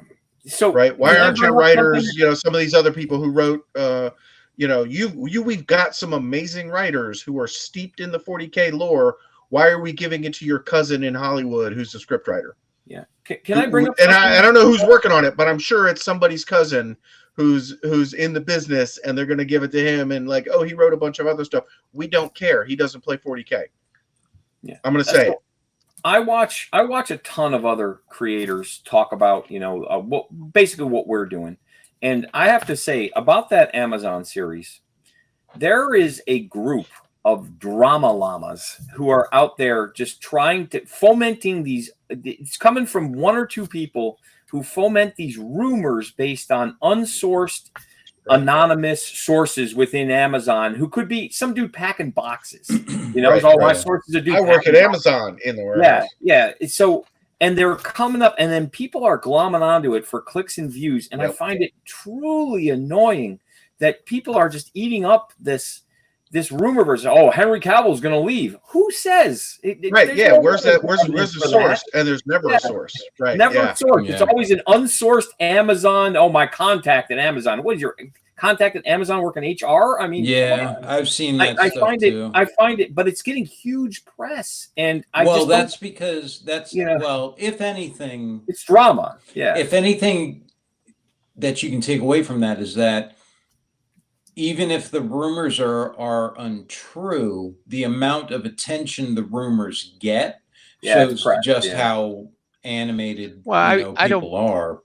Speaker 4: So
Speaker 5: why aren't your writers, some of these other people who wrote, we've got some amazing writers who are steeped in the 40K lore. Why are we giving it to your cousin in Hollywood who's a scriptwriter?
Speaker 4: Yeah. Can I bring up?
Speaker 5: And I don't know who's working on it, but I'm sure it's somebody's cousin who's in the business, and they're going to give it to him. And like, oh, he wrote a bunch of other stuff. We don't care. He doesn't play 40K.
Speaker 4: Yeah,
Speaker 5: I'm going to say it.
Speaker 4: I watch a ton of other creators talk about, basically what we're doing. And I have to say about that Amazon series, there is a group of drama llamas who are out there just fomenting these. It's coming from one or two people who foment these rumors based on unsourced, anonymous sources within Amazon, who could be some dude packing boxes. My sources are dude.
Speaker 5: I work at Amazon in the warehouse.
Speaker 4: Yeah. So, and they're coming up, and then people are glomming onto it for clicks and views, and I find it truly annoying that people are just eating up this rumor versus, Henry Cavill's going to leave. Who says?
Speaker 5: Right. Yeah. Where's the source? And there's never a source. Right.
Speaker 4: Never a source. Yeah. It's always an unsourced Amazon. Oh, my contact at Amazon. What is your contacted Amazon working HR. I mean,
Speaker 2: Yeah, I've seen that
Speaker 4: I
Speaker 2: stuff
Speaker 4: find
Speaker 2: too.
Speaker 4: I find it, but it's getting huge press, and
Speaker 2: That's because well, if anything,
Speaker 4: it's drama. Yeah.
Speaker 2: If anything that you can take away from that is that even if the rumors are untrue, the amount of attention the rumors get shows just how animated
Speaker 3: I don't
Speaker 2: people are.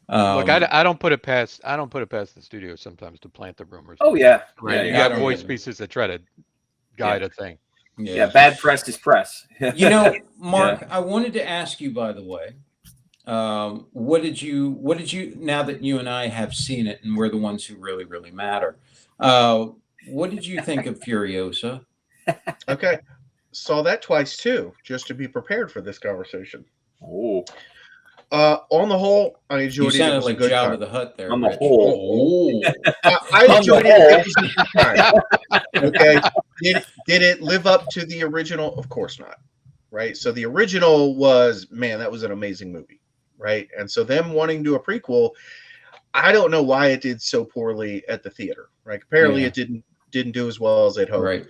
Speaker 3: look. I don't put it past. I don't put it past the studio sometimes to plant the rumors.
Speaker 4: Oh yeah,
Speaker 3: right. You got voice pieces that try to guide a thing.
Speaker 4: Yeah, bad press is press.
Speaker 2: Mark, I wanted to ask you, by the way, what did you now that you and I have seen it and we're the ones who really matter, what did you think of Furiosa?
Speaker 5: Okay, saw that twice too, just to be prepared for this conversation.
Speaker 4: Oh,
Speaker 5: on the whole, I enjoyed it.
Speaker 2: You sounded
Speaker 5: It was
Speaker 2: like
Speaker 5: a good
Speaker 2: Jabba
Speaker 5: time.
Speaker 2: the Hutt there.
Speaker 4: On the
Speaker 2: Rich.
Speaker 4: whole.
Speaker 5: I enjoyed it. It was a good time. Okay, did it live up to the original? Of course not. Right. So the original was, man, that was an amazing movie. Right. And so them wanting to do a prequel, I don't know why it did so poorly at the theater. Right. Apparently it didn't do as well as they'd hoped.
Speaker 2: Right.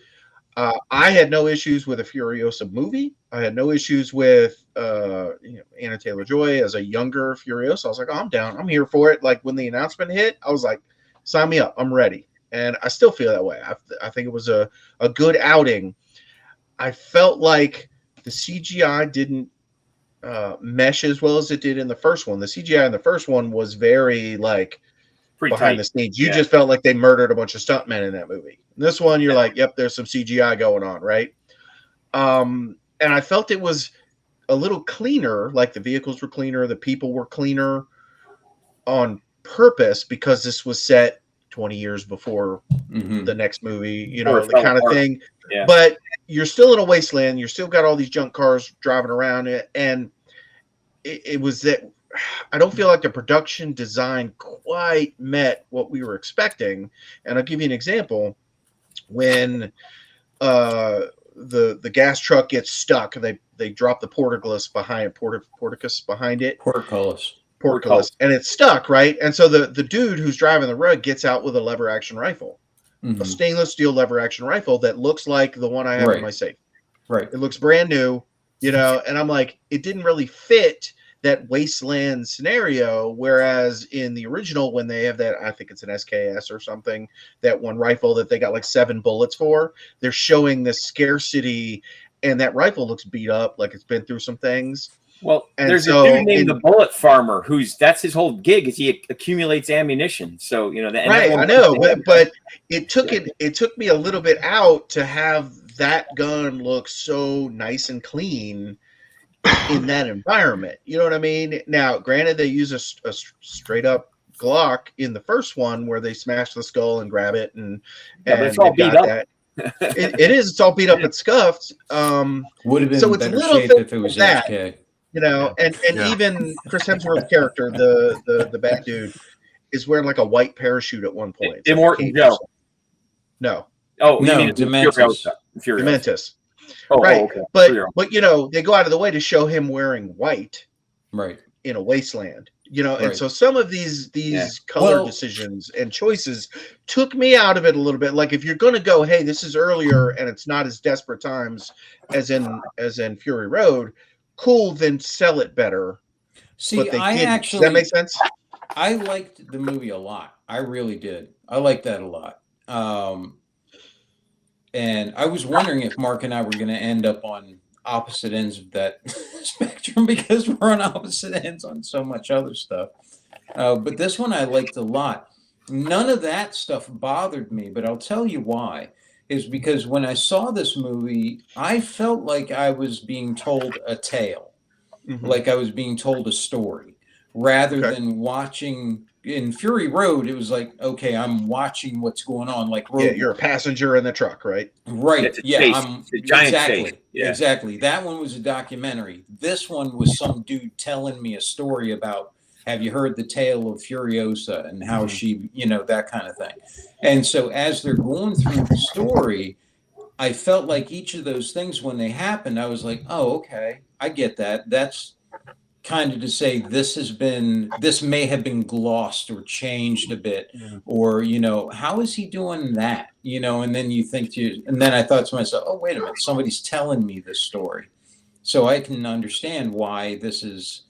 Speaker 5: I had no issues with a Furiosa movie. I had no issues with Anna Taylor-Joy as a younger Furiosa. I was like, oh, I'm down. I'm here for it. Like when the announcement hit, I was like, sign me up. I'm ready. And I still feel that way. I think it was a good outing. I felt like the CGI didn't mesh as well as it did in the first one. The CGI in the first one was very like
Speaker 4: pretty
Speaker 5: behind the scenes. You just felt like they murdered a bunch of stuntmen in that movie. In this one, you're like, yep, there's some CGI going on, right? And I felt it was a little cleaner, like the vehicles were cleaner, the people were cleaner on purpose because this was set 20 years before the next movie, the kind of thing. Yeah. But you're still in a wasteland. You're still got all these junk cars driving around it. And it was that I don't feel like the production design quite met what we were expecting. And I'll give you an example. When the gas truck gets stuck, they drop the portcullis behind it. Portcullis, and it's stuck, right? And so the dude who's driving the rug gets out with a lever action rifle, a stainless steel lever action rifle that looks like the one I have in my safe.
Speaker 2: Right.
Speaker 5: It looks brand new, and I'm like, it didn't really fit that wasteland scenario. Whereas in the original, when they have that, I think it's an SKS or something, that one rifle that they got like 7 bullets for, they're showing the scarcity, and that rifle looks beat up, like it's been through some things.
Speaker 4: Well, and there's a dude named the Bullet Farmer that's his whole gig is he accumulates ammunition. So
Speaker 5: right, I know, but it took me a little bit out to have that gun look so nice and clean in that environment. You know what I mean? Now, granted, they use a straight up Glock in the first one where they smash the skull and grab it, and
Speaker 4: it's all beat up.
Speaker 5: It is. It's all beat up and scuffed.
Speaker 2: Would have been
Speaker 5: so
Speaker 2: in better shape if it was HK.
Speaker 5: And even Chris Hemsworth's character, the bad dude, is wearing like a white parachute at one point.
Speaker 4: Immortan Joe.
Speaker 5: No.
Speaker 4: Oh,
Speaker 2: no, Dementis.
Speaker 5: Dementis.
Speaker 4: Oh,
Speaker 5: right.
Speaker 4: Okay.
Speaker 5: But they go out of the way to show him wearing white.
Speaker 2: Right.
Speaker 5: In a wasteland. And so some of these color decisions and choices took me out of it a little bit. Like if you're going to go, hey, this is earlier and it's not as desperate times as in Fury Road, cool, then sell it better.
Speaker 2: See, does
Speaker 5: that make sense?
Speaker 2: I liked the movie a lot. I really did. I liked that a lot. And I was wondering if Mark and I were going to end up on opposite ends of that spectrum because we're on opposite ends on so much other stuff. But this one I liked a lot. None of that stuff bothered me, but I'll tell you why. Is because when I saw this movie, I felt like I was being told a tale, like I was being told a story, rather than watching. In Fury Road, it was like, okay, I'm watching what's going on. Like,
Speaker 5: you're a passenger in the truck, right?
Speaker 2: Right.
Speaker 4: I'm
Speaker 2: exactly. Exactly. That one was a documentary. This one was some dude telling me a story about, have you heard the tale of Furiosa and how she, that kind of thing. And so as they're going through the story, I felt like each of those things when they happened, I was like, oh, okay, I get that. kind of to say this may have been glossed or changed a bit, or how is he doing that, and then and then I thought to myself, oh, wait a minute, somebody's telling me this story, so I can understand why this is.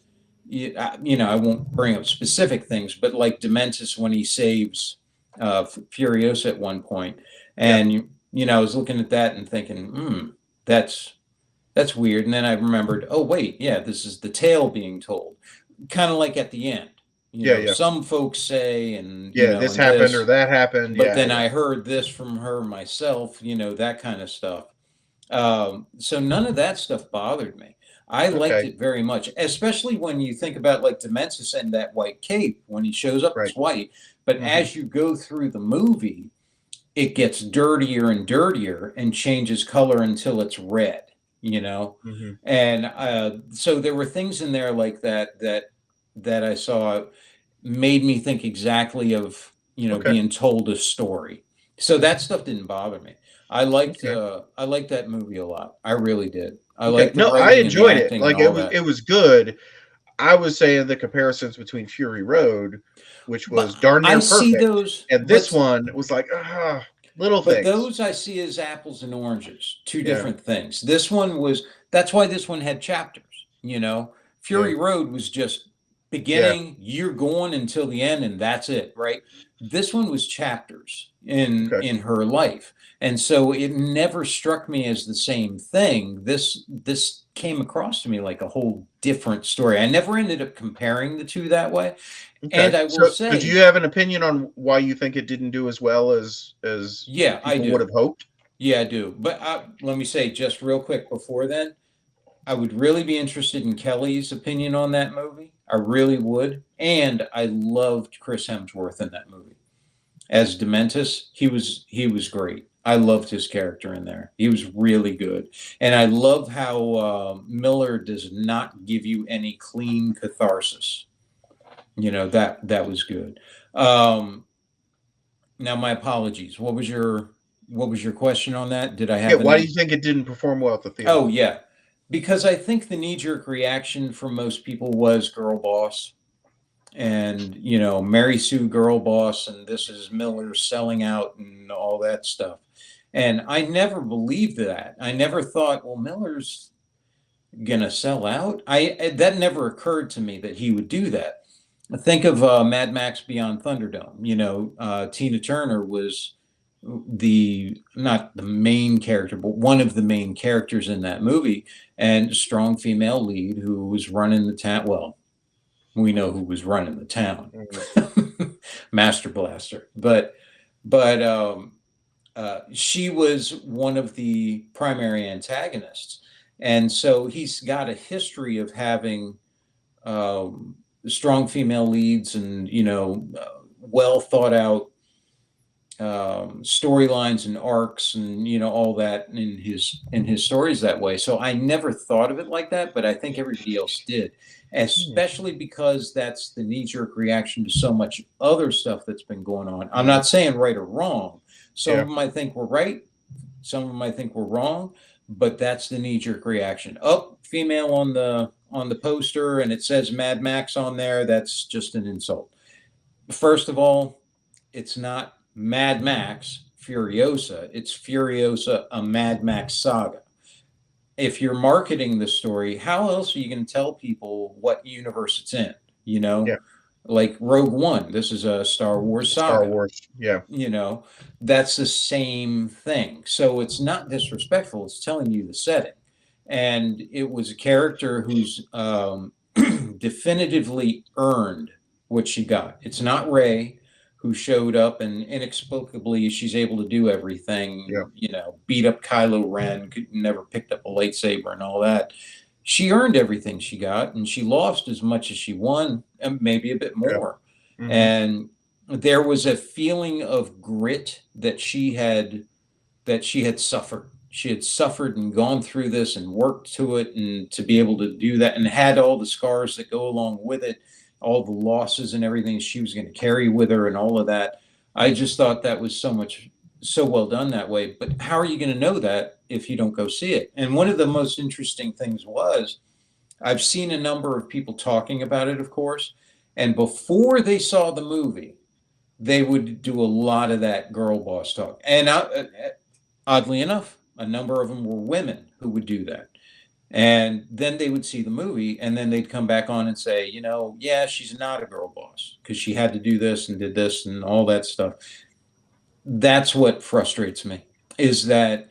Speaker 2: I won't bring up specific things, but like Dementis when he saves Furiosa at one point, and I was looking at that and thinking, that's weird. And then I remembered, oh wait, yeah, this is the tale being told, kind of like at the end. Some folks say, and
Speaker 5: this happened or that happened,
Speaker 2: but then I heard this from her myself, that kind of stuff. So none of that stuff bothered me. I liked it very much, especially when you think about like Dementis and that white cape when he shows up as white. But as you go through the movie, it gets dirtier and dirtier and changes color until it's red, And so there were things in there like that I saw made me think exactly of, being told a story. So that stuff didn't bother me. I liked that movie a lot. I really did.
Speaker 5: I enjoyed it. Like it was good. I was saying the comparisons between Fury Road, which was darn near perfect,
Speaker 2: see those,
Speaker 5: and this one was like little things.
Speaker 2: But those I see as apples and oranges, two different things. This one that's why this one had chapters. Fury Road was just beginning. You're going until the end, and that's it, right? This one was chapters in her life. And so it never struck me as the same thing. This came across to me like a whole different story. I never ended up comparing the two that way. And I will say,
Speaker 5: do you have an opinion on why you think it didn't do as well as
Speaker 2: I
Speaker 5: would have hoped?
Speaker 2: Yeah, I do. But let me say just real quick before then, I would really be interested in Kelly's opinion on that movie. I really would. And I loved Chris Hemsworth in that movie. As Dementis, he was great. I loved his character in there. He was really good. And I love how Miller does not give you any clean catharsis. That was good. Now my apologies. What was your question on that? Did I have
Speaker 5: why do you think it didn't perform well at the theater?
Speaker 2: Oh, yeah. Because I think the knee-jerk reaction from most people was girl boss. And, Mary Sue girl boss, and this is Miller selling out and all that stuff. And I never believed that. I never thought, well, Miller's gonna sell out. That never occurred to me that he would do that. Think of Mad Max Beyond Thunderdome. Tina Turner was not the main character, but one of the main characters in that movie, and a strong female lead who was running the town. Well, we know who was running the town, Master Blaster. But she was one of the primary antagonists, and so he's got a history of having strong female leads and well thought out storylines and arcs and all that in his stories that way. So I never thought of it like that, but I think everybody else did, especially because that's the knee-jerk reaction to so much other stuff that's been going on. I'm not saying right or wrong. Some of them I think were right, some of them I think were wrong, but that's the knee-jerk reaction. Oh, female on the poster and it says Mad Max on there, that's just an insult. First of all, it's not Mad Max Furiosa, it's Furiosa, a Mad Max saga. If you're marketing the story, how else are you going to tell people what universe it's in? Like Rogue One, this is a Star Wars saga.
Speaker 5: Star Wars, yeah.
Speaker 2: That's the same thing. So it's not disrespectful, it's telling you the setting. And it was a character who's definitively earned what she got. It's not Rey, who showed up and inexplicably she's able to do everything, beat up Kylo Ren, never picked up a lightsaber and all that. She earned everything she got, and she lost as much as she won, and maybe a bit more. Yeah. Mm-hmm. And there was a feeling of grit that she had suffered. She had suffered and gone through this and worked to it, and to be able to do that and had all the scars that go along with it, all the losses and everything she was going to carry with her and all of that. I just thought that was so well done that way. But how are you going to know that if you don't go see it? And one of the most interesting things was I've seen a number of people talking about it, of course, and before they saw the movie, they would do a lot of that girl boss talk. And oddly enough, a number of them were women who would do that. And then they would see the movie, and then they'd come back on and say, yeah, she's not a girl boss because she had to do this and did this and all that stuff. That's what frustrates me, is that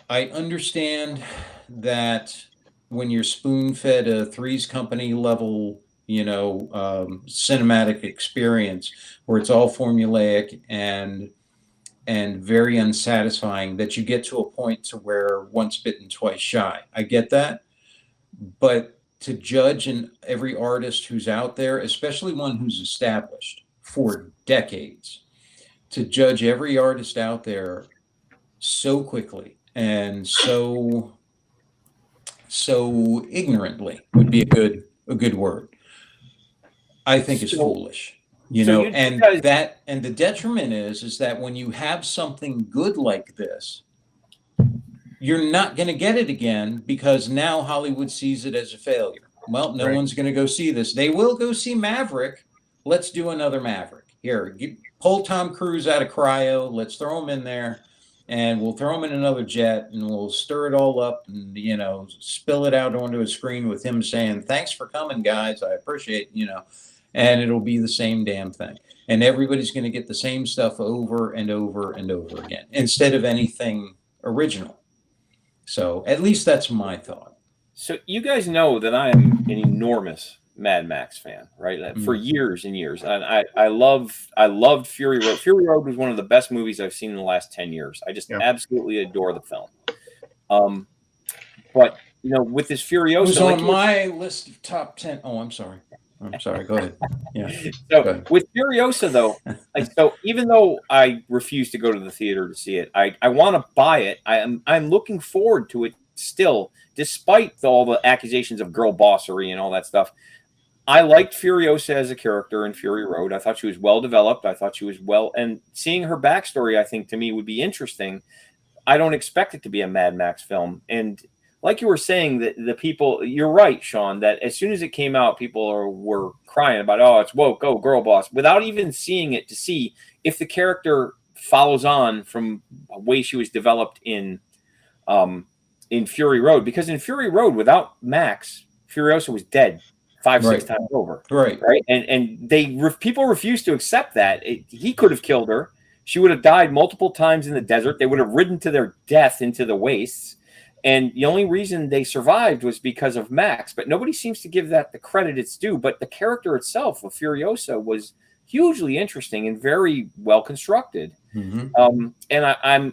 Speaker 2: I understand that when you're spoon-fed a Three's Company level, cinematic experience where it's all formulaic and very unsatisfying, that you get to a point to where once bitten, twice shy. I get that. But to judge every artist who's out there, especially one who's established for decades, to judge every artist out there so quickly and so ignorantly would be a good word, I think is foolish. And the detriment is that when you have something good like this, you're not going to get it again because now Hollywood sees it as a failure. Well, no one's going to go see this. They will go see Maverick. Let's do another Maverick. Here, pull Tom Cruise out of cryo. Let's throw him in there, and we'll throw him in another jet, and we'll stir it all up and, spill it out onto a screen with him saying, "Thanks for coming, guys. I appreciate, and it'll be the same damn thing. And everybody's going to get the same stuff over and over and over again instead of anything original. So at least that's my thought.
Speaker 4: So you guys know that I am an enormous Mad Max fan, right? For years and years. And I loved Fury Road. Fury Road was one of the best movies I've seen in the last 10 years. I just absolutely adore the film. But, with this Furiosa...
Speaker 2: It was on my list of top 10. Oh, I'm sorry. Go ahead. Yeah.
Speaker 4: So with Furiosa, though, so even though I refuse to go to the theater to see it, I want to buy it. I'm looking forward to it still, despite all the accusations of girl bossery and all that stuff. I liked Furiosa as a character in Fury Road. I thought she was well developed. I thought she was and seeing her backstory, I think, to me would be interesting. I don't expect it to be a Mad Max film. And like you were saying, that the people, you're right, Sean, that as soon as it came out, people were crying about, oh, it's woke, oh, girl boss, without even seeing it to see if the character follows on from the way she was developed in Fury Road. Because in Fury Road, without Max, Furiosa was dead 5-6 times over. Right. And people refused to accept that. He could have killed her. She would have died multiple times in the desert. They would have ridden to their death into the wastes. And the only reason they survived was because of Max. But nobody seems to give that the credit it's due. But the character itself of Furiosa was hugely interesting and very well constructed. Mm-hmm. And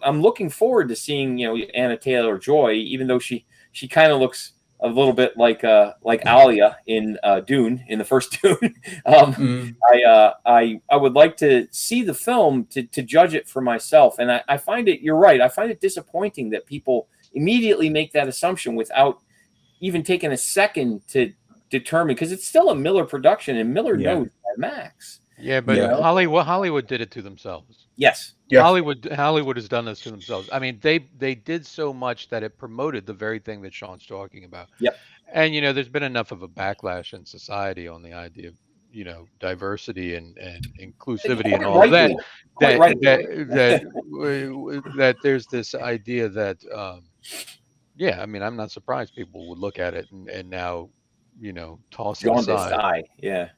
Speaker 4: I'm looking forward to seeing Anna Taylor-Joy, even though she kind of looks a little bit like Alia in Dune, in the first Dune. I would like to see the film to judge it for myself. And I find it, you're right, I find it disappointing that people immediately make that assumption without even taking a second to determine, because it's still a Miller production and Miller knows Mad Max.
Speaker 3: Yeah, but Hollywood did it to themselves.
Speaker 4: Yes.
Speaker 3: Yeah. Hollywood has done this to themselves. I mean, they did so much that it promoted the very thing that Sean's talking about.
Speaker 4: Yep.
Speaker 3: And there's been enough of a backlash in society on the idea of diversity and inclusivity and all that that there's this idea that I mean, I'm not surprised people would look at it and now toss it aside.
Speaker 4: Yeah.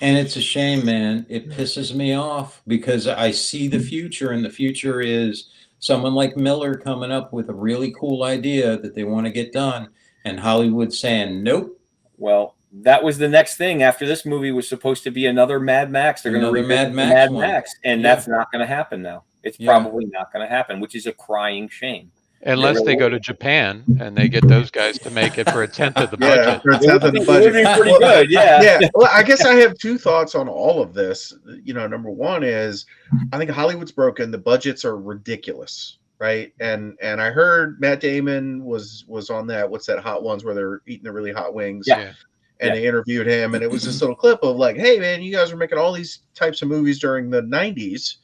Speaker 2: And it's a shame, man. It pisses me off because I see the future, and the future is someone like Miller coming up with a really cool idea that they want to get done, and Hollywood saying, nope.
Speaker 4: Well, that was the next thing. After this movie was supposed to be another Mad Max. They're going to remake Mad Max, and that's not going to happen now. It's probably not going to happen, which is a crying shame.
Speaker 3: Unless they go to Japan and they get those guys to make it for a tenth of the budget.
Speaker 5: Yeah, for a tenth of the budget.
Speaker 4: It would be pretty good,
Speaker 5: yeah. Well, I guess I have two thoughts on all of this. Number one is I think Hollywood's broken. The budgets are ridiculous, right? And I heard Matt Damon was on that. What's that Hot Ones where they're eating the really hot wings?
Speaker 4: Yeah.
Speaker 5: And they interviewed him, and it was this little clip of like, hey, man, you guys were making all these types of movies during the 90s.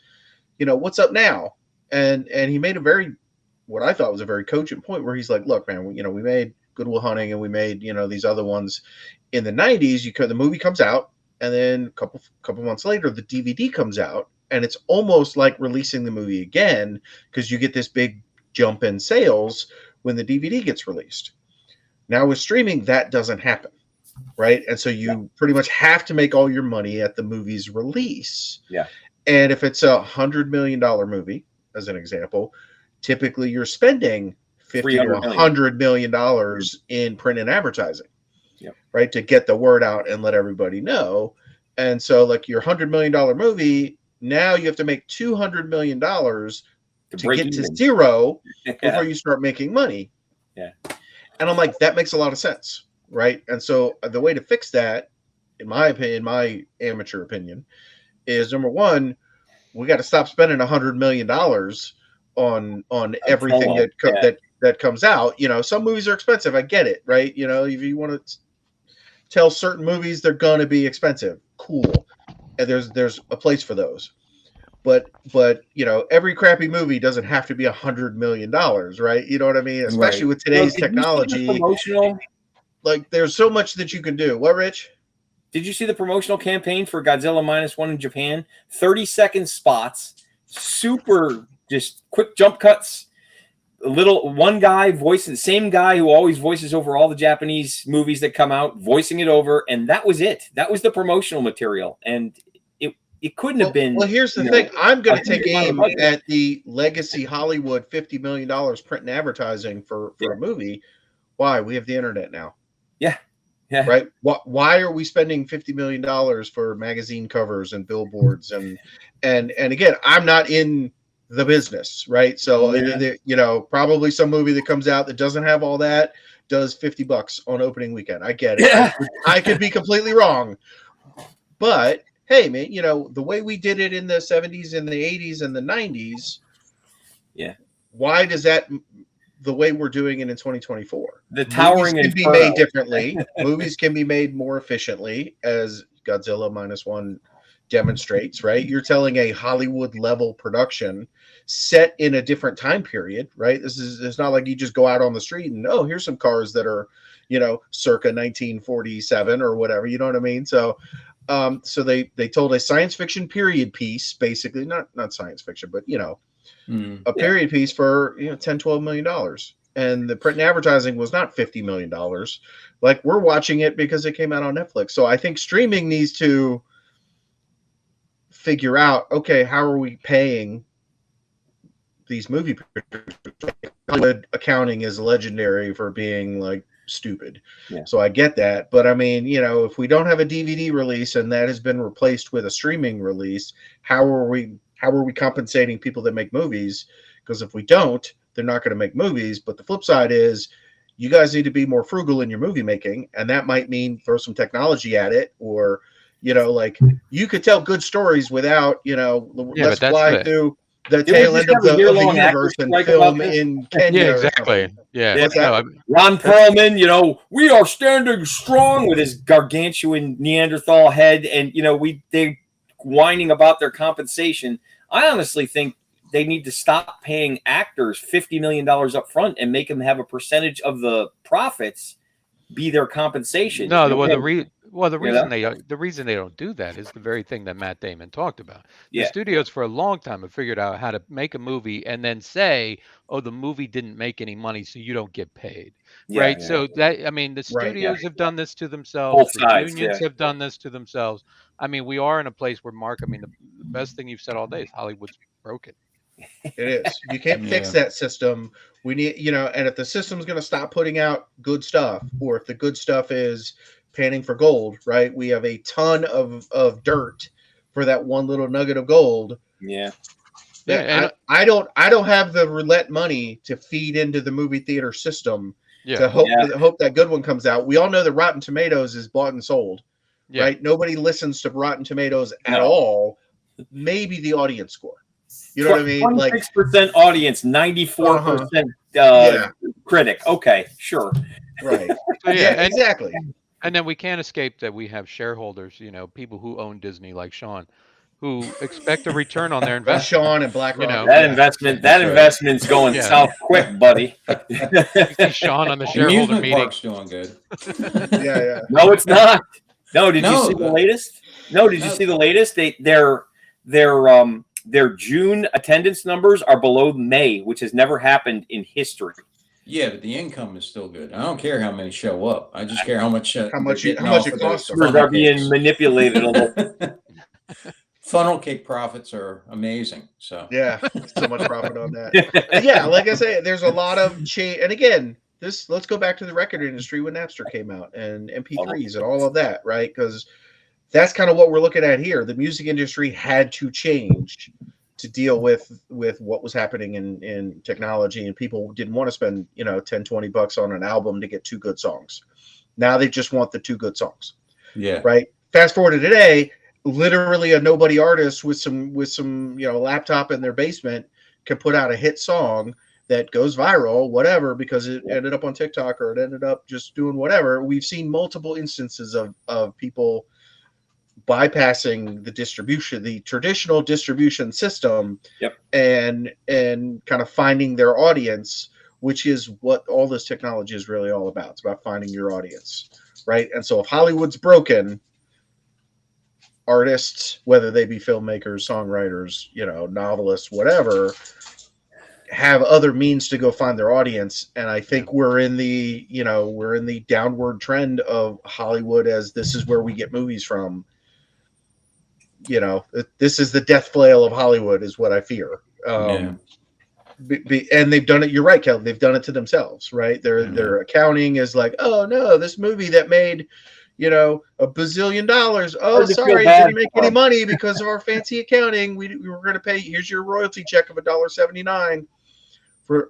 Speaker 5: What's up now? And he made what I thought was a very cogent point where he's like, look, man, we made Good Will Hunting, and we made these other ones in the 90s. The movie comes out, and then a couple months later, the DVD comes out, and it's almost like releasing the movie again because you get this big jump in sales when the DVD gets released. Now with streaming, that doesn't happen, right? And so you pretty much have to make all your money at the movie's release.
Speaker 4: Yeah.
Speaker 5: And if it's $100 million movie, as an example, typically you're spending $50 to $100 million in print and advertising, right, to get the word out and let everybody know. And so, like your $100 million movie, now you have to make $200 million to get to zero before you start making money.
Speaker 4: Yeah.
Speaker 5: And I'm like, that makes a lot of sense, right? And so the way to fix that, in my opinion, my amateur opinion, is number one, we got to stop spending $100 million on everything that comes out. Some movies are expensive. I get it, right? If you want to tell certain movies they're going to be expensive, cool. And there's a place for those. But every crappy movie doesn't have to be $100 million, right? You know what I mean? Especially with today's technology. Like there's so much that you can do. What, Rich?
Speaker 4: Did you see the promotional campaign for Godzilla -1 in Japan? 30-second spots, super just quick jump cuts. One guy voicing the same guy who always voices over all the Japanese movies that come out, voicing it over, and that was it. That was the promotional material, and it couldn't have been.
Speaker 5: Well, here's the thing. I'm going to take aim at the legacy Hollywood $50 million print and advertising for a movie. Why? We have the internet now.
Speaker 4: Yeah. Yeah.
Speaker 5: Right. Why are we spending $50 million for magazine covers and billboards and again, I'm not in the business, right? So probably some movie that comes out that doesn't have all that does $50 on opening weekend. I get it.
Speaker 4: Yeah.
Speaker 5: I could be completely wrong, but hey, man, the way we did it in the 70s and the 80s and the 90s.
Speaker 4: Yeah.
Speaker 5: Why does that? The way we're doing it in 2024.
Speaker 4: The towering
Speaker 5: movies can be made differently. Movies can be made more efficiently, as Godzilla -1 demonstrates, right? You're telling a Hollywood level production set in a different time period, right? It's not like you just go out on the street and here's some cars that are, circa 1947 or whatever, you know what I mean? So so they told a science fiction period piece, basically, not science fiction, but a period piece for $10-12 million, and the print and advertising was not $50 million. Like we're watching it because it came out on Netflix. So I think streaming needs to figure out, okay, how are we paying these movie producers? Hollywood accounting is legendary for being like stupid.
Speaker 4: Yeah.
Speaker 5: So I get that, but I mean, if we don't have a DVD release and that has been replaced with a streaming release, how are we compensating people that make movies? Because if we don't, they're not going to make movies. But the flip side is you guys need to be more frugal in your movie making. And that might mean throw some technology at it, or, like you could tell good stories without, let's fly through the tail end of the universe and film in Kenya.
Speaker 3: Yeah, exactly. Yeah.
Speaker 4: Ron Perlman, we are standing strong with his gargantuan Neanderthal head. And, they're whining about their compensation. I honestly think they need to stop paying actors $50 million up front and make them have a percentage of the profits be their compensation.
Speaker 3: No, the reason they don't do that is the very thing that Matt Damon talked about. The studios for a long time have figured out how to make a movie and then say, "Oh, the movie didn't make any money, so you don't get paid." Right? So the studios have done this to themselves. The unions have done this to themselves. I mean, we are in a place where, Mark, the best thing you've said all day is Hollywood's broken.
Speaker 5: It is. You can't fix that system. We need, and if the system's going to stop putting out good stuff, or if the good stuff is panning for gold, right? We have a ton of dirt for that one little nugget of gold.
Speaker 4: Yeah.
Speaker 5: And I don't have the roulette money to feed into the movie theater system to hope that good one comes out. We all know that Rotten Tomatoes is bought and sold, right? Nobody listens to Rotten Tomatoes at all. Maybe the audience score. You know what I mean?
Speaker 4: 26% audience, 94% critic. Okay, sure.
Speaker 5: Right. So, exactly.
Speaker 3: And then we can't escape that we have shareholders, people who own Disney, like Sean, who expect a return on their investment.
Speaker 5: Sean and Black
Speaker 3: You
Speaker 5: Rock.
Speaker 3: know.
Speaker 4: That investment's going
Speaker 3: Yeah.
Speaker 4: south quick, buddy.
Speaker 3: You see Sean on the shareholder
Speaker 2: Amusement
Speaker 3: meeting.
Speaker 2: park's doing good.
Speaker 5: Yeah.
Speaker 4: No, it's not. No, did you
Speaker 2: No,
Speaker 4: see the
Speaker 2: but-
Speaker 4: latest? No, did you
Speaker 2: No.
Speaker 4: see the latest? Their June attendance numbers are below May, which has never happened in history.
Speaker 2: Yeah, but the income is still good. I don't care how many show up. I just care how much
Speaker 5: much
Speaker 2: they're
Speaker 5: it
Speaker 2: getting off
Speaker 5: costs
Speaker 2: of
Speaker 5: them.
Speaker 2: those
Speaker 4: Numbers
Speaker 2: funnel
Speaker 4: are being
Speaker 2: cakes.
Speaker 4: manipulated a little.
Speaker 2: Funnel cake profits are amazing. So
Speaker 5: Yeah, so much profit on that. Yeah, like I say, there's a lot of change. And again, let's go back to the record industry when Napster came out and MP3s and all of that, right? Because that's kind of what we're looking at here. The music industry had to change to deal with what was happening in technology, and people didn't want to spend, $10-20 on an album to get 2 good songs. Now they just want the 2 good songs.
Speaker 2: yeah,
Speaker 5: Right. Fast forward to today, literally a nobody artist with some laptop in their basement can put out a hit song that goes viral, whatever, because it ended up on TikTok or it ended up just doing whatever. We've seen multiple instances of people bypassing the traditional distribution system.
Speaker 4: Yep.
Speaker 5: and kind of finding their audience, which is what all this technology is really all about. It's about finding your audience, right? And so if Hollywood's broken, artists, whether they be filmmakers, songwriters, novelists, whatever, have other means to go find their audience. And I think we're in the downward trend of Hollywood, as this is where we get movies from. This is the death flail of Hollywood, is what I fear. And they've done it. You're right, Kel. They've done it to themselves, right? Their accounting is like, oh no, this movie that made, $1 bazillion. Oh, sorry, didn't make any money because of our fancy accounting. We were going to pay. Here's your royalty check of $1.79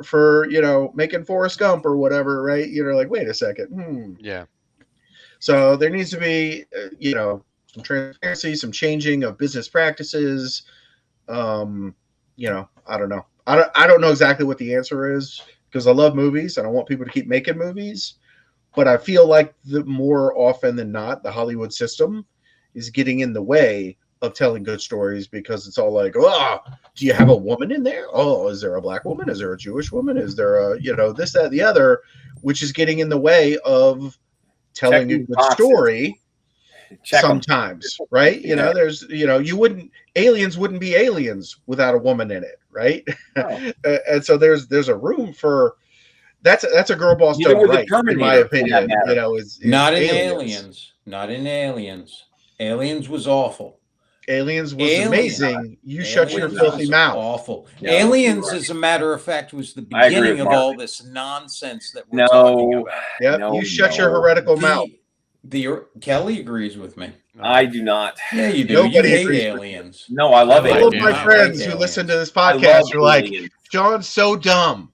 Speaker 5: for making Forrest Gump or whatever, right? You're like, wait a second.
Speaker 3: Yeah.
Speaker 5: So there needs to be, some transparency, some changing of business practices. I don't know. I don't know exactly what the answer is, because I love movies and I want people to keep making movies. But I feel like the more often than not, the Hollywood system is getting in the way of telling good stories, because it's all like, oh, do you have a woman in there? Oh, is there a black woman? Is there a Jewish woman? Is there a, this, that, the other, which is getting in the way of telling a good story. Sometimes, right? There's, aliens wouldn't be aliens without a woman in it, right?
Speaker 4: Oh.
Speaker 5: And so there's a room for that's a girl boss done right, in my opinion. Is
Speaker 2: not in Aliens. Not in Aliens. Aliens was awful.
Speaker 5: Aliens was amazing. You shut your filthy mouth.
Speaker 2: Awful.
Speaker 4: No,
Speaker 2: Aliens, as a matter of fact, was the beginning of all this nonsense that we're talking about.
Speaker 5: Yep, you shut your heretical mouth.
Speaker 2: Kelly agrees with me.
Speaker 4: I do not.
Speaker 2: Yeah, you do.
Speaker 5: Nobody
Speaker 2: you hate
Speaker 5: agrees
Speaker 2: aliens.
Speaker 4: No, I love
Speaker 5: All of
Speaker 4: aliens.
Speaker 5: my friends who listen to this podcast are like, John's so dumb.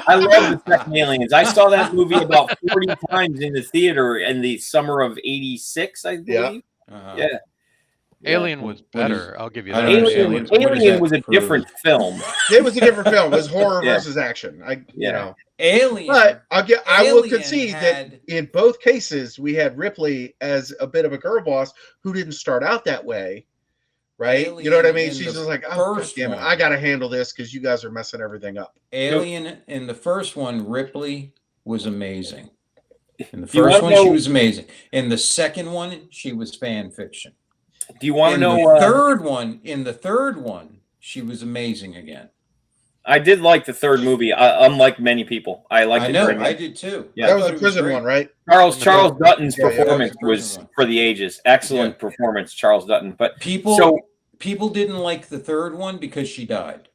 Speaker 4: I love the second Aliens. I saw that movie about 40 times in the theater in the summer of '86, I believe.
Speaker 2: Yeah.
Speaker 3: Alien was better. I'll give you that.
Speaker 4: Alien was a different film.
Speaker 5: It was a different film. It was horror versus action.
Speaker 2: Alien.
Speaker 5: But I will concede that in both cases we had Ripley as a bit of a girl boss who didn't start out that way, right? You know what I mean? She's just like, oh, God damn it, I got to handle this because you guys are messing everything up.
Speaker 2: Alien, in the first one, Ripley was amazing. In the first one, she was amazing. In the second one, she was fan fiction.
Speaker 4: Do you want to know?
Speaker 2: In the third one, she was amazing again.
Speaker 4: I did like the third movie. Unlike many people, I liked it very much.
Speaker 2: I did too.
Speaker 4: Yeah.
Speaker 5: That was the prison one, right?
Speaker 4: Charles Dutton's performance was for the ages. Excellent performance, Charles Dutton. But
Speaker 2: people didn't like the third one because she died.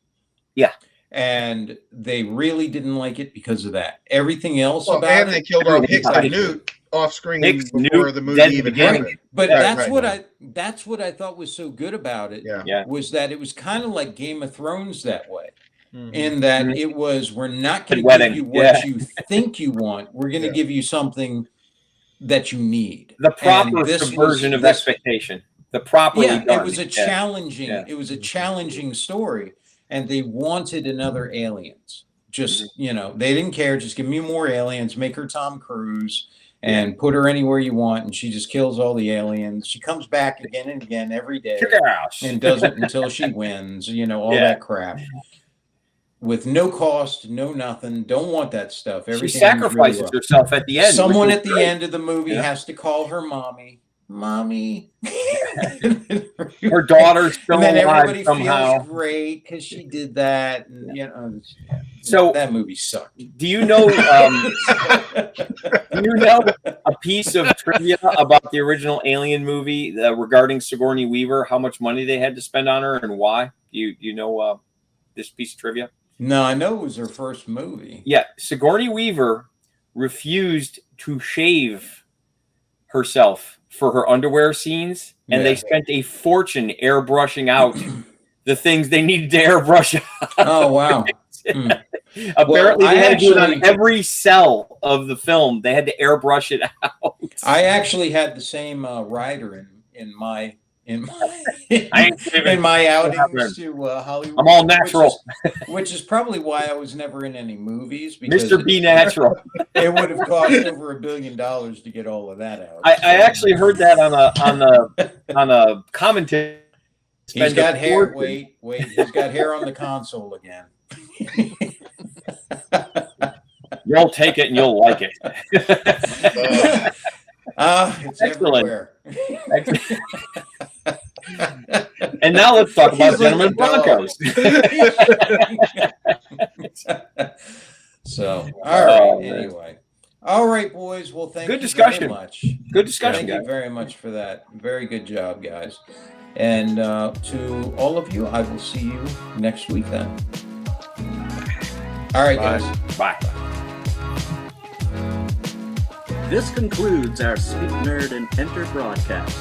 Speaker 4: Yeah.
Speaker 2: And they really didn't like it because of that. Everything else about
Speaker 5: it. And they killed off Hicks and Newt off screen before the movie even happened.
Speaker 2: But that's what I thought was so good about it.
Speaker 5: Yeah.
Speaker 2: Was that it was kind of like Game of Thrones that way. Mm-hmm. In that it was, we're not going to give you what you think you want. We're going to give you something that you need.
Speaker 4: The proper subversion of expectation. The properly done.
Speaker 2: It was a challenging. It was a challenging story, and they wanted another Aliens. Just they didn't care. Just give me more aliens. Make her Tom Cruise, and put her anywhere you want, and she just kills all the aliens. She comes back again and again every day
Speaker 4: Kick ass.
Speaker 2: and does it until she wins, all that crap. With no cost, no nothing. Don't want that stuff.
Speaker 4: She
Speaker 2: Everything
Speaker 4: sacrifices
Speaker 2: really
Speaker 4: herself at the end.
Speaker 2: Someone at the end of the movie has to call her mommy. Mommy.
Speaker 4: Her daughter's still
Speaker 2: and then
Speaker 4: alive
Speaker 2: everybody
Speaker 4: somehow.
Speaker 2: feels great because she did that. And,
Speaker 4: so
Speaker 2: that movie sucked.
Speaker 4: Do you know? Do you know a piece of trivia about the original Alien movie regarding Sigourney Weaver? How much money they had to spend on her and why? You know this piece of trivia?
Speaker 2: No, I know it was her first movie.
Speaker 4: Yeah, Sigourney Weaver refused to shave herself for her underwear scenes, and they spent a fortune airbrushing out the things they needed to airbrush out.
Speaker 2: Oh, wow.
Speaker 4: Apparently, they had to do it on every cell of the film. They had to airbrush it out.
Speaker 2: I actually had the same rider in my outings to Hollywood.
Speaker 4: I'm all natural,
Speaker 2: which is probably why I was never in any movies. Because
Speaker 4: Mr. B Natural.
Speaker 2: It would have cost over $1 billion to get all of that out.
Speaker 4: I actually heard that on a commentary.
Speaker 2: He's got hair. Wait. He's got hair on the console again.
Speaker 4: You'll take it and you'll like it.
Speaker 2: It's
Speaker 4: excellent.
Speaker 2: Everywhere.
Speaker 4: And now let's talk about Gentlemen Broncos.
Speaker 2: So, all right. Anyway, all right, boys. Well, thank you very much.
Speaker 4: Good discussion.
Speaker 2: Thank you very much for that. Very good job, guys. And to all of you, I will see you next week then. All right, guys.
Speaker 4: Bye.
Speaker 1: This concludes our Speak Nerd and Enter broadcast.